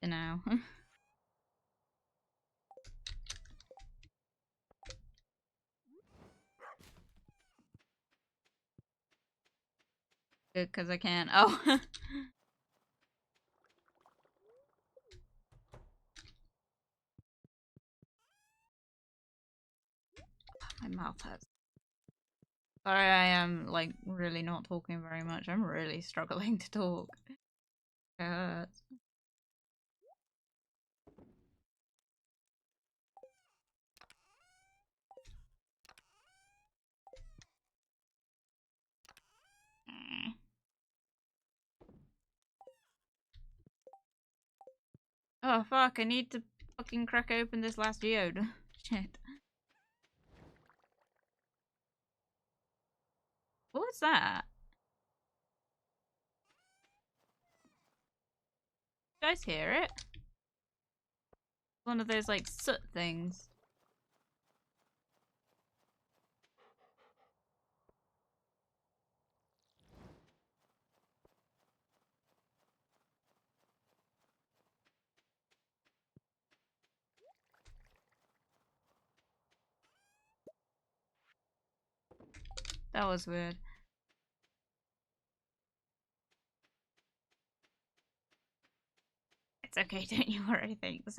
For now. Good, because I can. Oh. My mouth hurts. Sorry, I am, like, really not talking very much. I'm really struggling to talk. It hurts. Oh, fuck, I need to fucking crack open this last geode. Shit. What was that? Did you guys hear it? One of those, like, soot things. That was weird. It's okay, don't you worry, thanks.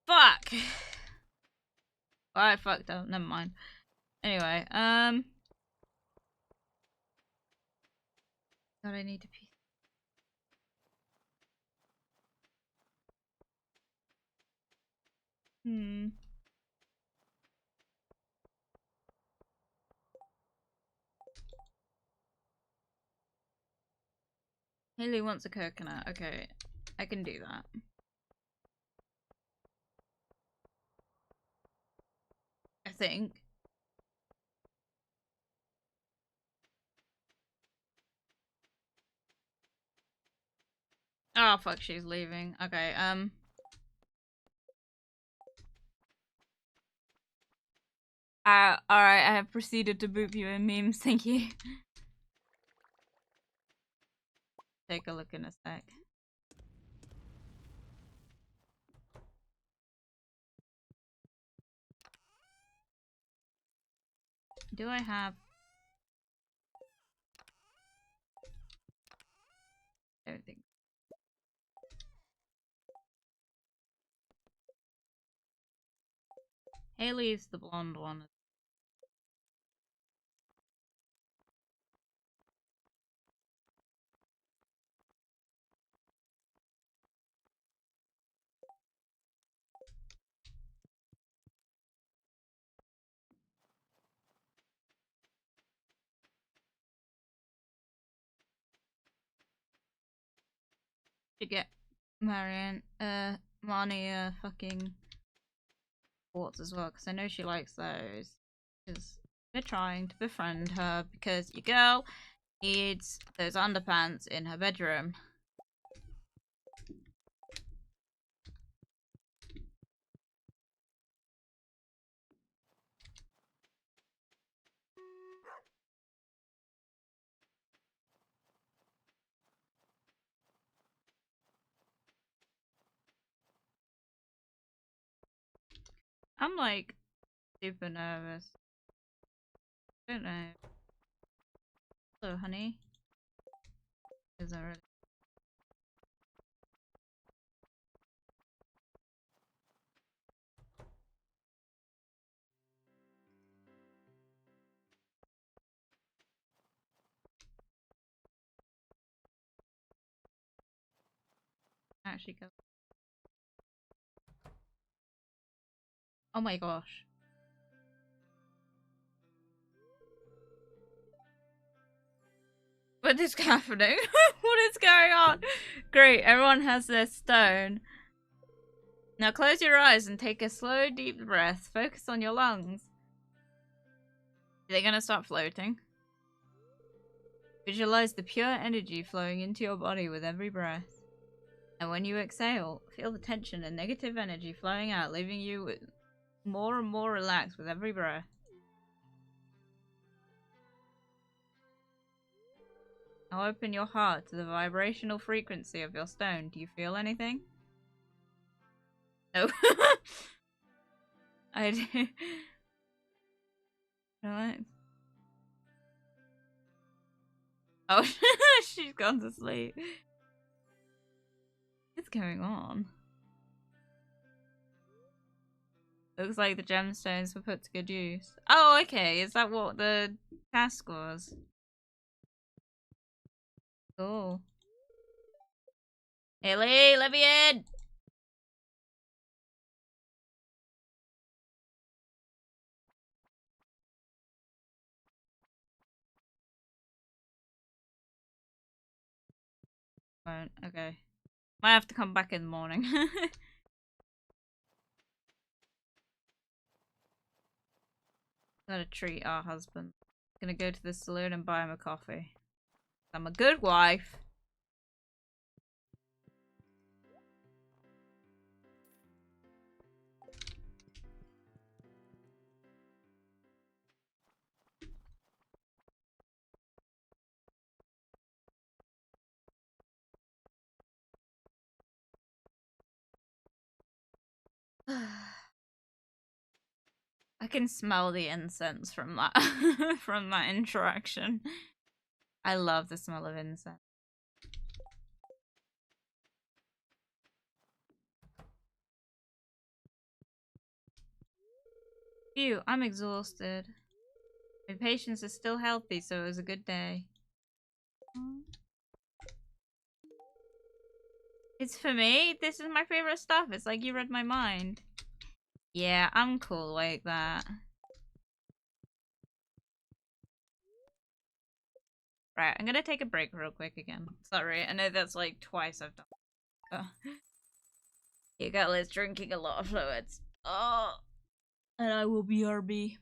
Fuck! Oh, I fucked up, never mind. Anyway, God, I need to pee. Haley wants a coconut. Okay, I can do that. I think. Oh, fuck, she's leaving. Okay, alright, I have proceeded to boop you in memes, thank you. Take a look in a sec. Do I have... I don't think. Haley's the blonde one. To get Marianne, Marnie, fucking quartz as well, because I know she likes those. Because we're trying to befriend her, because your girl needs those underpants in her bedroom. I'm like super nervous. I don't know. Hello, honey. Isn't really. Actually go. Oh my gosh. What is happening? What is going on? Great, everyone has their stone. Now close your eyes and take a slow, deep breath. Focus on your lungs. Are they gonna start floating? Visualize the pure energy flowing into your body with every breath. And when you exhale, feel the tension and negative energy flowing out, leaving you more and more relaxed with every breath. Now open your heart to the vibrational frequency of your stone. Do you feel anything? No. I do. Right. Oh, she's gone to sleep. What's going on? Looks like the gemstones were put to good use. Oh, okay. Is that what the task was? Cool. Haley, let me in! Right, okay. Might have to come back in the morning. Gotta treat our husband. Gonna go to the saloon and buy him a coffee. I'm a good wife. I can smell the incense from that from that interaction. I love the smell of incense. Phew, I'm exhausted. My patients are still healthy, so it was a good day. It's for me. This is my favorite stuff. It's like you read my mind. Yeah, I'm cool like that. Right, I'm gonna take a break real quick again. Sorry, I know that's like twice I've done. Oh. You got Liz drinking a lot of fluids. Oh, and I will BRB.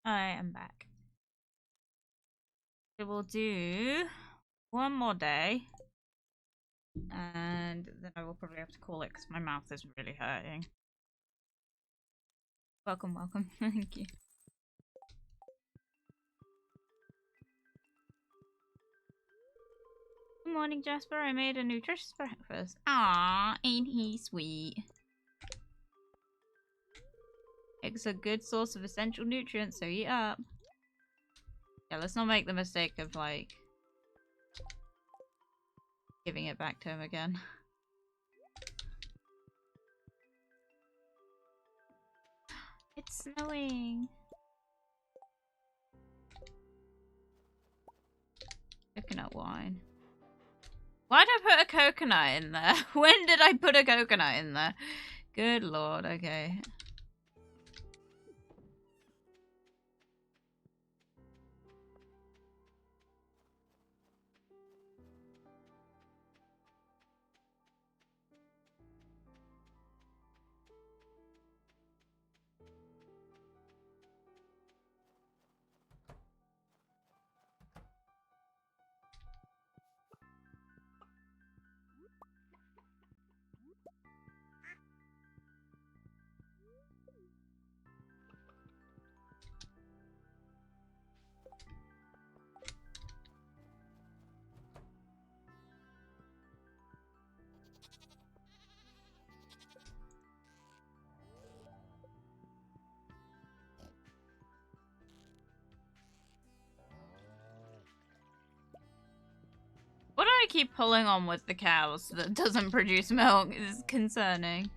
I am back. We will do one more day. And then I will probably have to call it because my mouth is really hurting. Welcome, welcome. Thank you. Good morning, Jasper. I made a nutritious breakfast. Ah, ain't he sweet? Eggs are a good source of essential nutrients, so eat up. Yeah, let's not make the mistake of, like, giving it back to him again. It's snowing. Coconut wine. Why'd I put a coconut in there? When did I put a coconut in there? Good lord, okay. What do I keep pulling on with the cows that doesn't produce milk is concerning.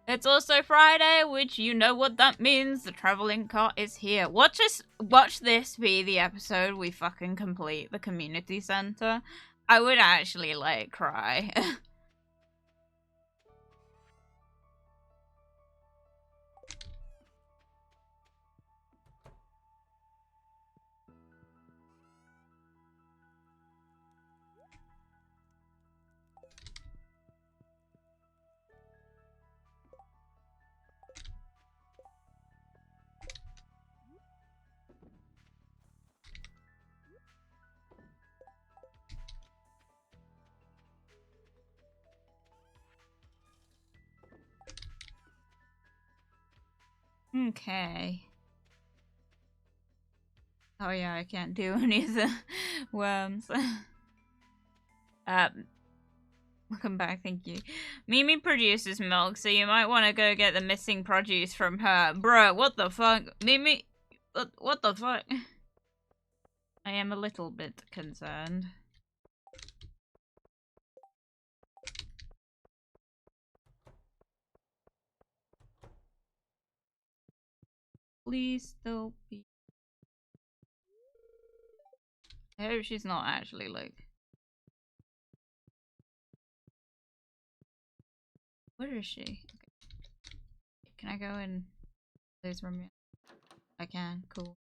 It's also Friday, which you know what that means. The traveling cart is here. Watch this be the episode we fucking complete the community center. I would actually, like, cry. Okay. Oh yeah, I can't do any of the worms. Welcome back, thank you. Mimi produces milk, so you might want to go get the missing produce from her. Bruh, what the fuck? Mimi, what the fuck? I am a little bit concerned. Please don't be. I hope she's not actually, like... Where is she? Okay. Can I go in this room yet? I can, cool.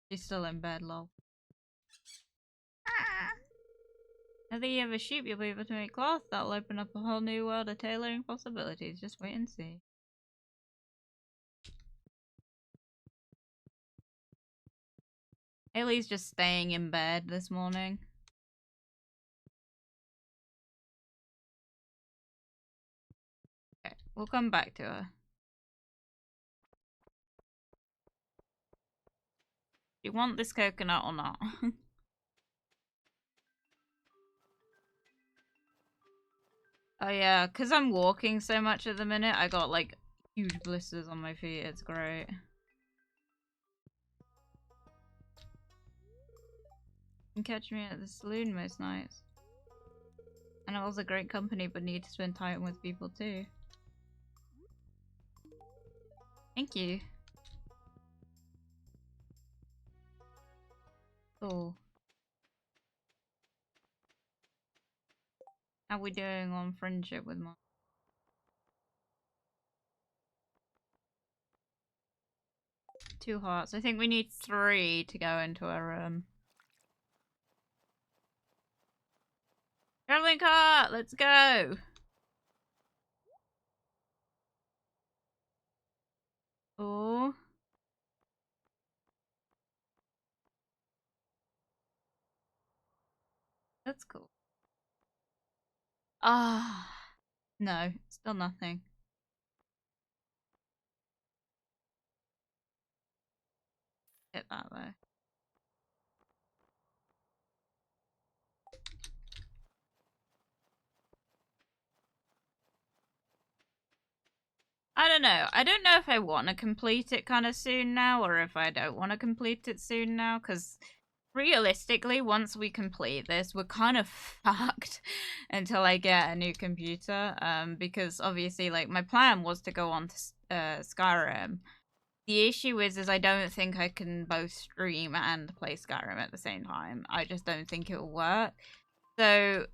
She's still in bed, lol. Now that you have a sheep, you'll be able to make cloth. That'll open up a whole new world of tailoring possibilities. Just wait and see. Haley's just staying in bed this morning. Okay, we'll come back to her. Do you want this coconut or not? Oh yeah, because I'm walking so much at the minute, I got like huge blisters on my feet. It's great. You can catch me at the saloon most nights. And I was a great company, but need to spend time with people too. Thank you. Cool. How we doing on friendship with my... 2 hearts. I think we need 3 to go into our room. Traveling cart, let's go. Oh. That's cool. Ah. No, still nothing. Hit that way. I don't know. I don't know if I want to complete it kind of soon now or if I don't want to complete it soon now because realistically, once we complete this, we're kind of fucked until I get a new computer. Because obviously, like, my plan was to go on to Skyrim. The issue is I don't think I can both stream and play Skyrim at the same time. I just don't think it will work. So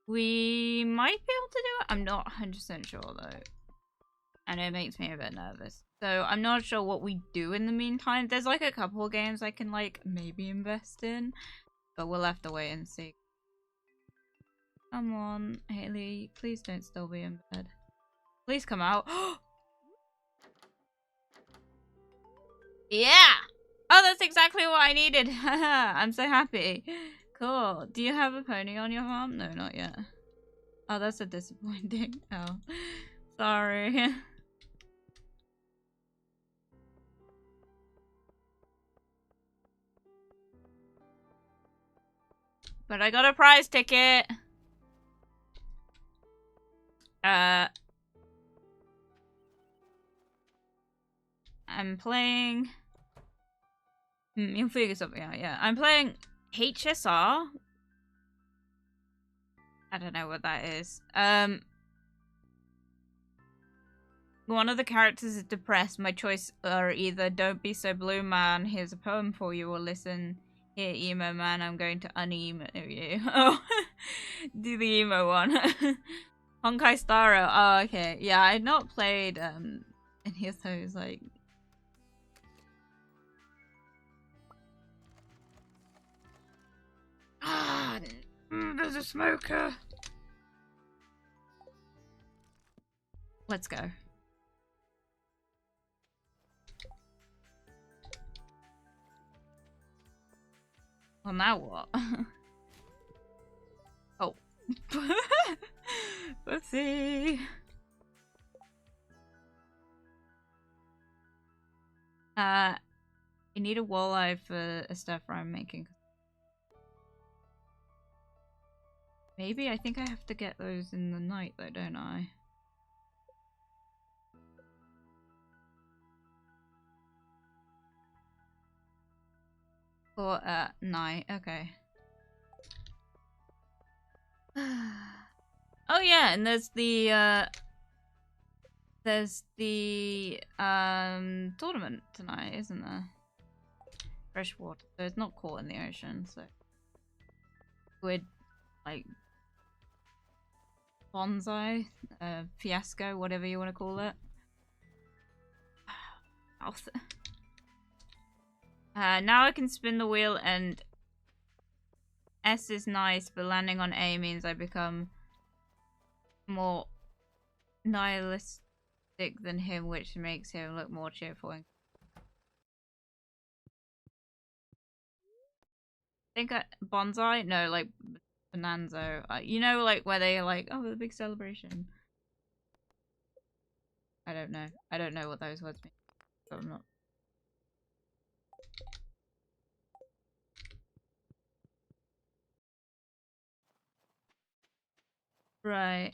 we might be able to do it. I'm not 100% sure though. And it makes me a bit nervous. So I'm not sure what we do in the meantime. There's like a couple of games I can like maybe invest in. But we'll have to wait and see. Come on, Haley. Please don't still be in bed. Please come out. Yeah! Oh, that's exactly what I needed. I'm so happy. Cool. Do you have a pony on your farm? No, not yet. Oh, that's a disappointing. Oh, sorry. But I got a prize ticket. I'm playing... you'll figure something out, yeah. I'm playing HSR. I don't know what that is. One of the characters is depressed. My choice are either don't be so blue man, here's a poem for you, or listen, here emo man, I'm going to un-emo you. Oh, do the emo one. Honkai Star Rail. Oh, okay. Yeah, I had not played any of those, like... Ah, there's a smoker. Let's go. Well, now what? Oh. Pussy. You need a walleye for a stir fry I'm making. Maybe I think I have to get those in the night though, don't I? Or at night, okay. Oh yeah, and there's the tournament tonight, isn't there? Freshwater, so it's not caught in the ocean, so we're like bonsai, fiasco, whatever you want to call it. Mouth. Now I can spin the wheel and S is nice, but landing on A means I become more nihilistic than him, which makes him look more cheerful. I think bonsai? No, like bonanza. You know, like where they like, oh, the big celebration. I don't know. I don't know what those words mean. So I'm not. Right.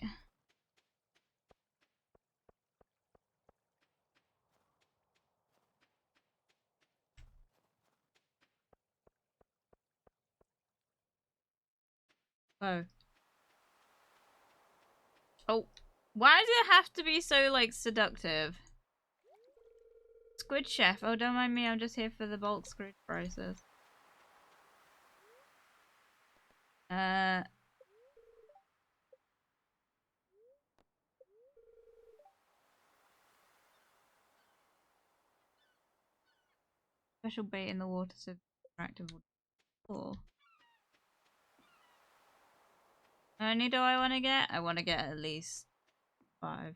Oh. Oh. Why does it have to be so, like, seductive? Squid chef. Oh, don't mind me. I'm just here for the bulk squid prices. Special bait in the water so interactive. Oh. How many do I want to get? I want to get at least 5.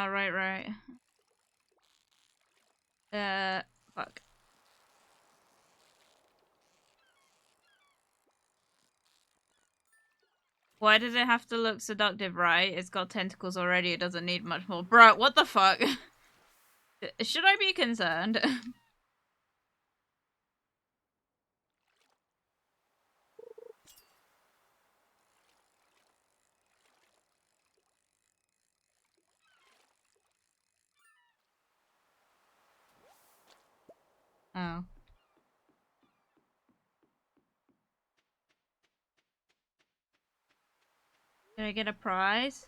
Right. Fuck. Why does it have to look seductive, right? It's got tentacles already, it doesn't need much more. Bro, what the fuck? Should I be concerned? Oh. Did I get a prize?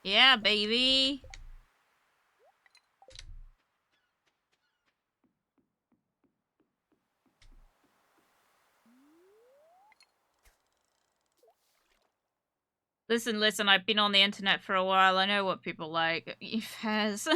Yeah, baby! Listen, I've been on the internet for a while, I know what people like. Fez.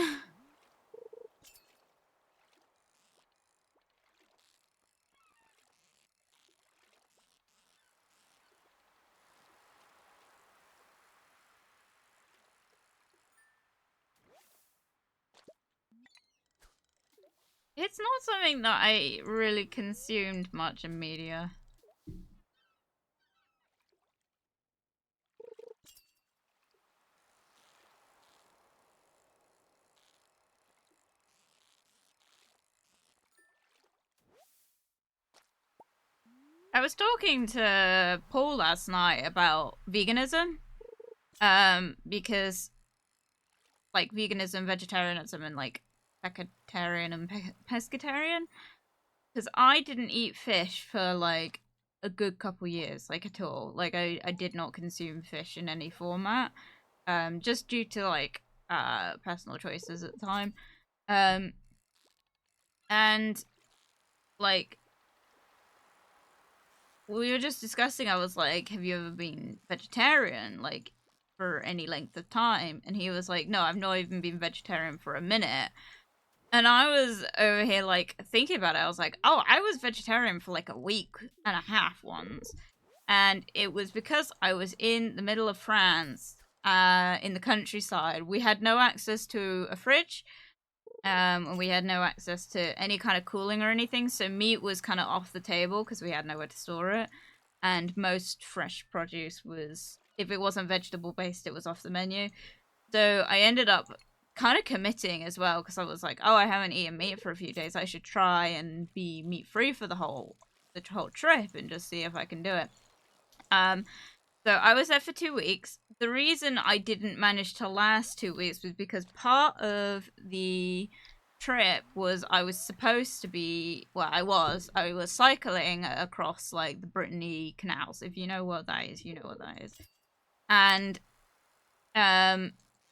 It's not something that I really consumed much in media. I was talking to Paul last night about veganism. Because like veganism, vegetarianism, and like pescatarian and pescatarian. Because I didn't eat fish for like a good couple years, like at all. Like I did not consume fish in any format. Just due to like personal choices at the time. And like we were just discussing, I was like, have you ever been vegetarian, like, for any length of time? And he was like, no, I've not even been vegetarian for a minute. And I was over here, like, thinking about it. I was like, oh, I was vegetarian for like a week and a half once. And it was because I was in the middle of France, in the countryside. We had no access to a fridge. And we had no access to any kind of cooling or anything, so meat was kind of off the table because we had nowhere to store it. And most fresh produce was, if it wasn't vegetable based, it was off the menu. So I ended up kind of committing as well because I was like, oh, I haven't eaten meat for a few days. I should try and be meat free for the whole trip and just see if I can do it. So I was there for 2 weeks. The reason I didn't manage to last 2 weeks was because part of the trip was I was supposed to be, well, I was cycling across like the Brittany canals. If you know what that is, you know what that is. And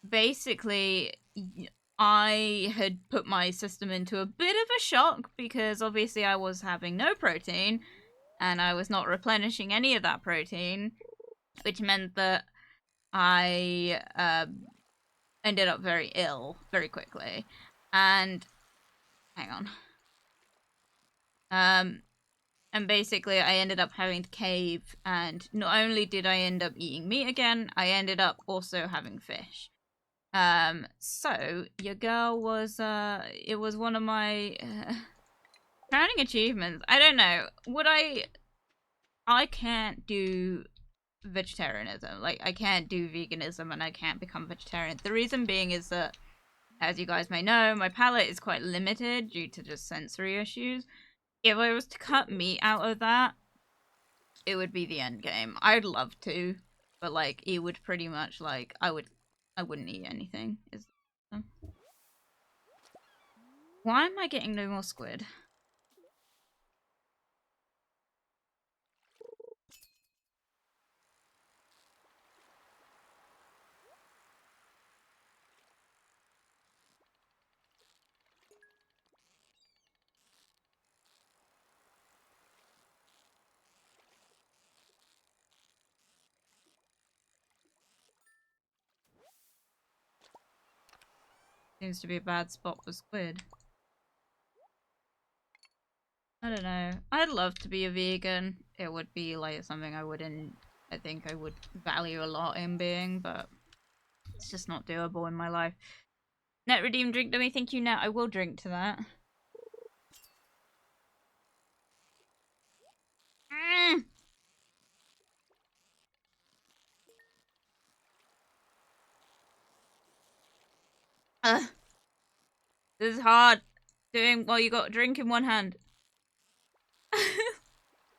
basically I had put my system into a bit of a shock because obviously I was having no protein and I was not replenishing any of that protein, which meant that I ended up very ill very quickly. And hang on. And basically I ended up having to cave, and not only did I end up eating meat again, I ended up also having fish. So your girl was it was one of my crowning achievements. I don't know. I can't do vegetarianism. Like, I can't do veganism and I can't become vegetarian. The reason being is that, as you guys may know, my palate is quite limited due to just sensory issues. If I was to cut meat out of that, it would be the end game. I'd love to, but like it would pretty much like I wouldn't eat anything. Why am I getting no more squid? Seems to be a bad spot for squid. I don't know. I'd love to be a vegan. It would be like something I think I would value a lot in being, but it's just not doable in my life. Net redeem drink dummy, thank you Net. I will drink to that. Mm. This is hard. Doing well, you got a drink in one hand.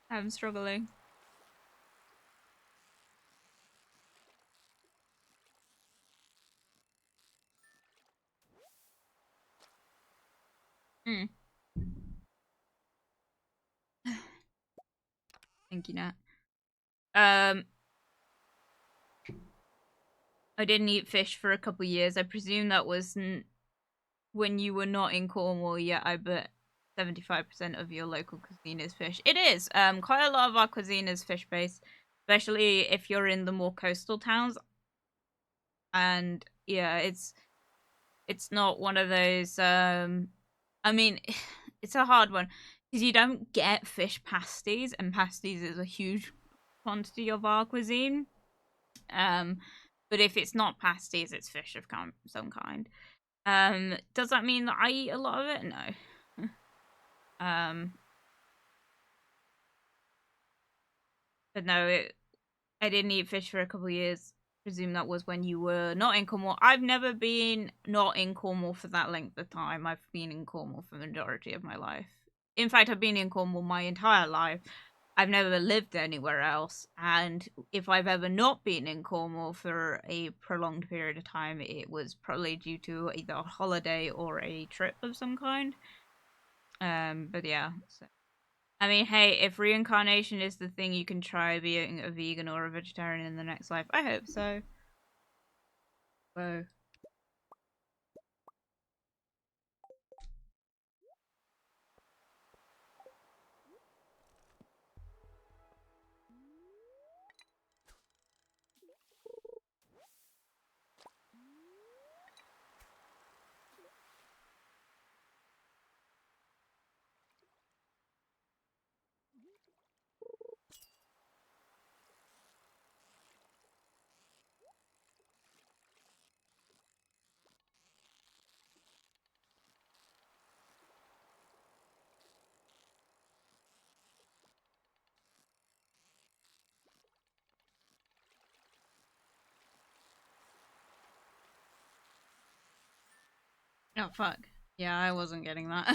I'm struggling. Mm. Thank you, Nat. I didn't eat fish for a couple years. I presume that was when you were not in Cornwall yet. I bet 75% of your local cuisine is fish. It is. Quite a lot of our cuisine is fish based, especially if you're in the more coastal towns. And yeah, it's not one of those. I mean, it's a hard one because you don't get fish pasties, and pasties is a huge quantity of our cuisine. But if it's not pasties, it's fish of some kind. Does that mean that I eat a lot of it? No. But no, I didn't eat fish for a couple of years. Presume that was when you were not in Cornwall. I've never been not in Cornwall for that length of time. I've been in Cornwall for the majority of my life. In fact, I've been in Cornwall my entire life. I've never lived anywhere else. And if I've ever not been in Cornwall for a prolonged period of time, it was probably due to either a holiday or a trip of some kind. But yeah. So. I mean, hey, if reincarnation is the thing you can try being a vegan or a vegetarian in the next life, I hope so. Whoa. Oh, fuck. Yeah, I wasn't getting that.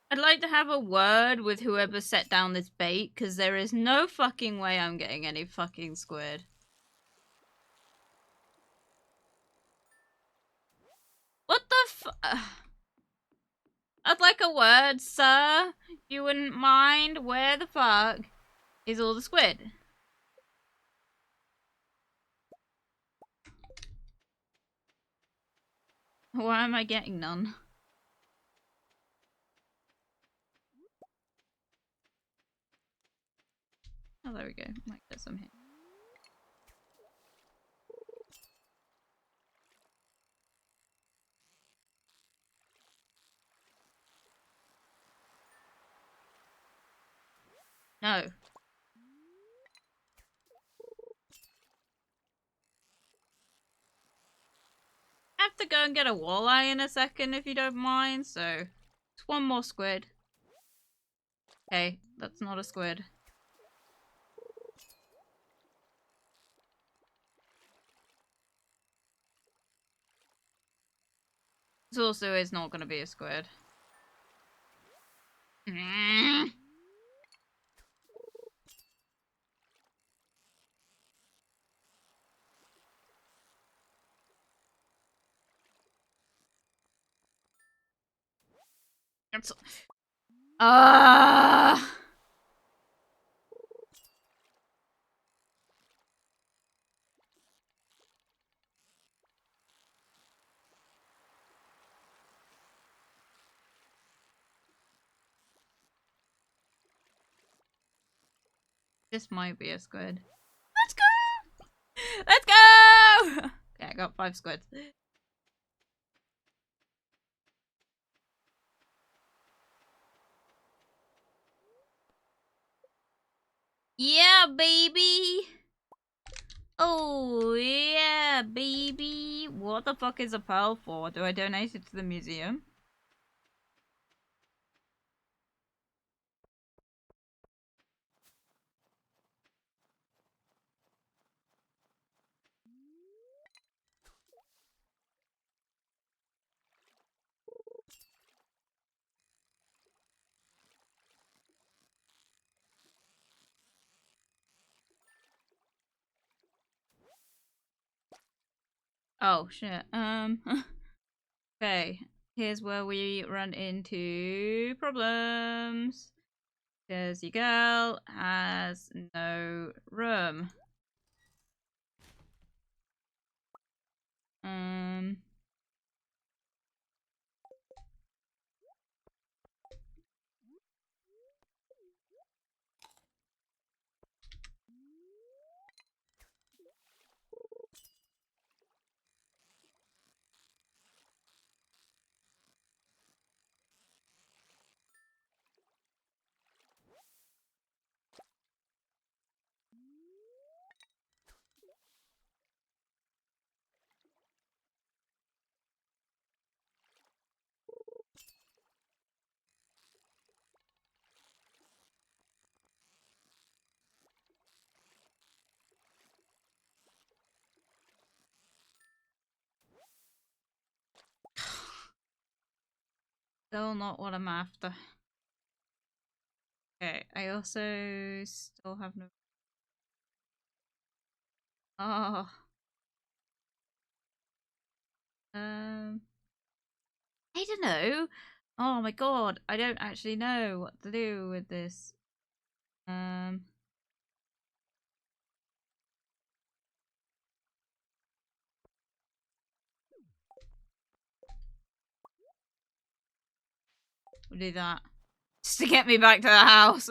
I'd like to have a word with whoever set down this bait, because there is no fucking way I'm getting any fucking squid. What the I'd like a word, sir. If you wouldn't mind, where the fuck is all the squid? Why am I getting none? Oh, there we go. Might get some here. No. I have to go and get a walleye in a second if you don't mind, so just one more squid. Okay, that's not a squid. This also is not going to be a squid. Mm. That's... This might be a squid. Let's go! Let's go! Okay, I got 5 squids. Yeah, baby! Oh, yeah, baby! What the fuck is a pearl for? Do I donate it to the museum? Oh, shit. Okay, here's where we run into problems. Because your girl has no room. Um... Still not what I'm after. Okay, I also still have no... Oh. I don't know. Oh my god, I don't actually know what to do with this. We'll do that. Just to get me back to the house.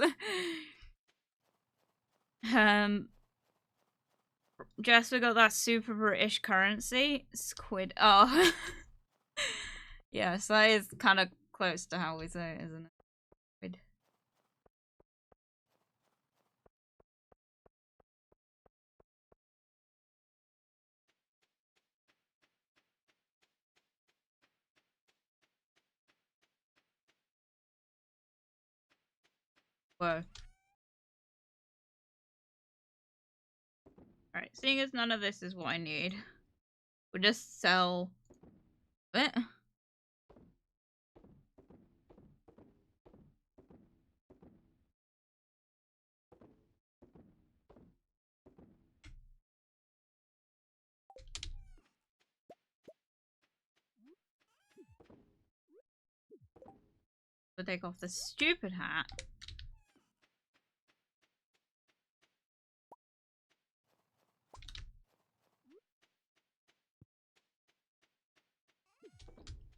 Jasper got that super British currency. Squid. Oh. Yes, that is kind of close to how we say it, isn't it? Squid. Whoa. Alright, seeing as none of this is what I need, we'll just sell it. We'll take off the stupid hat.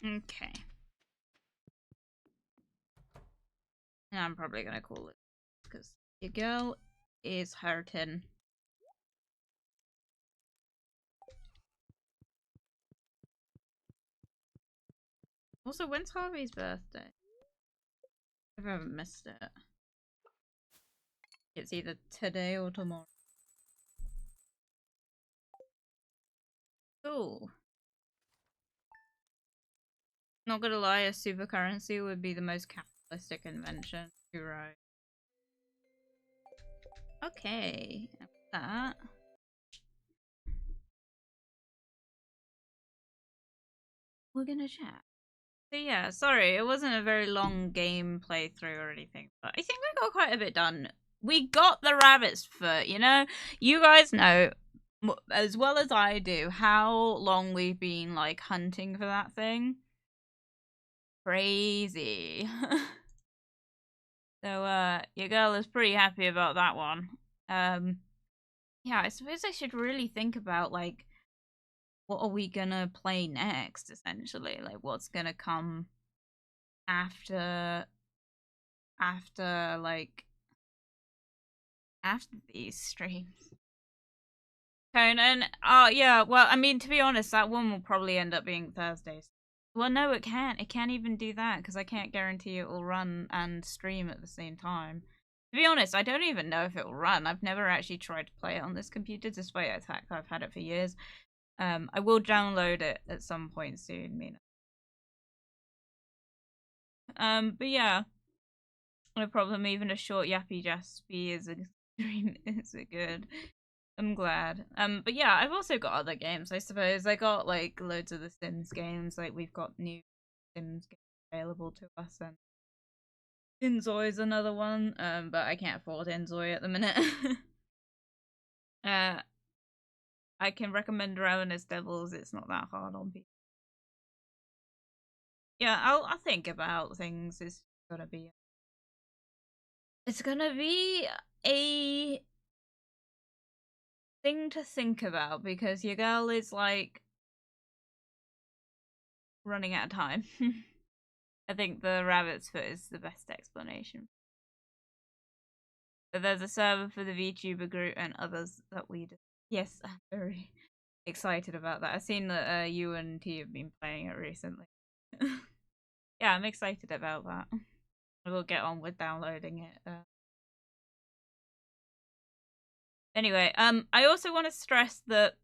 Okay. And I'm probably gonna call it because your girl is hurting. Also, when's Harvey's birthday? If I haven't missed it. It's either today or tomorrow. Cool. Not gonna lie, a super currency would be the most capitalistic invention. You're right. Okay, and with that. We're gonna chat. So yeah, sorry, it wasn't a very long game playthrough or anything, but I think we got quite a bit done. We got the rabbit's foot, you know? You guys know, as well as I do, how long we've been, like, hunting for that thing. Crazy. So, your girl is pretty happy about that one. Yeah, I suppose I should really think about, like, what are we gonna play next, essentially? Like, what's gonna come after like after these streams. Conan, oh yeah, well, I mean, to be honest, that one will probably end up being Thursdays. Well, no, it can't. It can't even do that because I can't guarantee it will run and stream at the same time. To be honest, I don't even know if it will run. I've never actually tried to play it on this computer, despite the fact I've had it for years. I will download it at some point soon, Mina. But yeah, no problem. Even a short yappy jaspy is a is a good. I'm glad. But yeah, I've also got other games, I suppose. I got like loads of the Sims games. Like we've got new Sims games available to us, and Inzoi is another one. But I can't afford Inzoi at the minute. uh, I can recommend Ravenous Devils. It's not that hard on people. Yeah, I'll think about things. Gonna be. It's gonna be a thing to think about because your girl is like running out of time. I think the rabbit's foot is the best explanation. But there's a server for the VTuber group and others that we do. Yes, I'm very excited about that. I've seen that you and T have been playing it recently. Yeah, I'm excited about that. We'll get on with downloading it. Anyway, I also want to stress that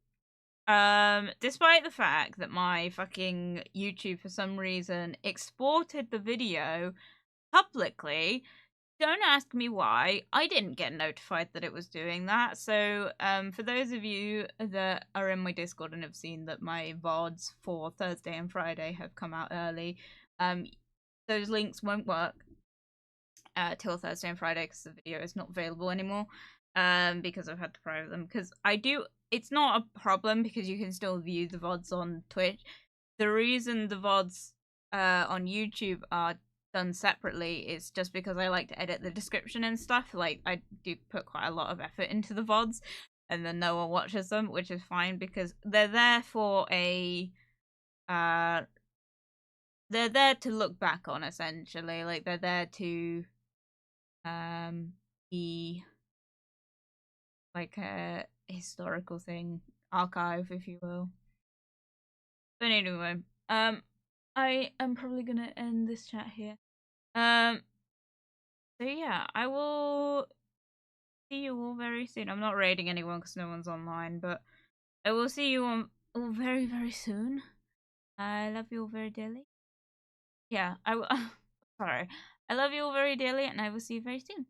despite the fact that my fucking YouTube for some reason exported the video publicly, don't ask me why. I didn't get notified that it was doing that. So, for those of you that are in my Discord and have seen that my VODs for Thursday and Friday have come out early, those links won't work till Thursday and Friday because the video is not available anymore. Because I've had to private them. Because it's not a problem because you can still view the VODs on Twitch. The reason the VODs on YouTube are done separately is just because I like to edit the description and stuff. Like, I do put quite a lot of effort into the VODs, and then no one watches them, which is fine because they're there for they're there to look back on, essentially. Like, they're there to be like a historical thing, archive, if you will. But anyway, I am probably gonna end this chat here. So yeah, I will see you all very soon. I'm not raiding anyone because no one's online, but I will see you all very, very soon. I love you all very dearly. Yeah, I will. Sorry. I love you all very dearly, and I will see you very soon.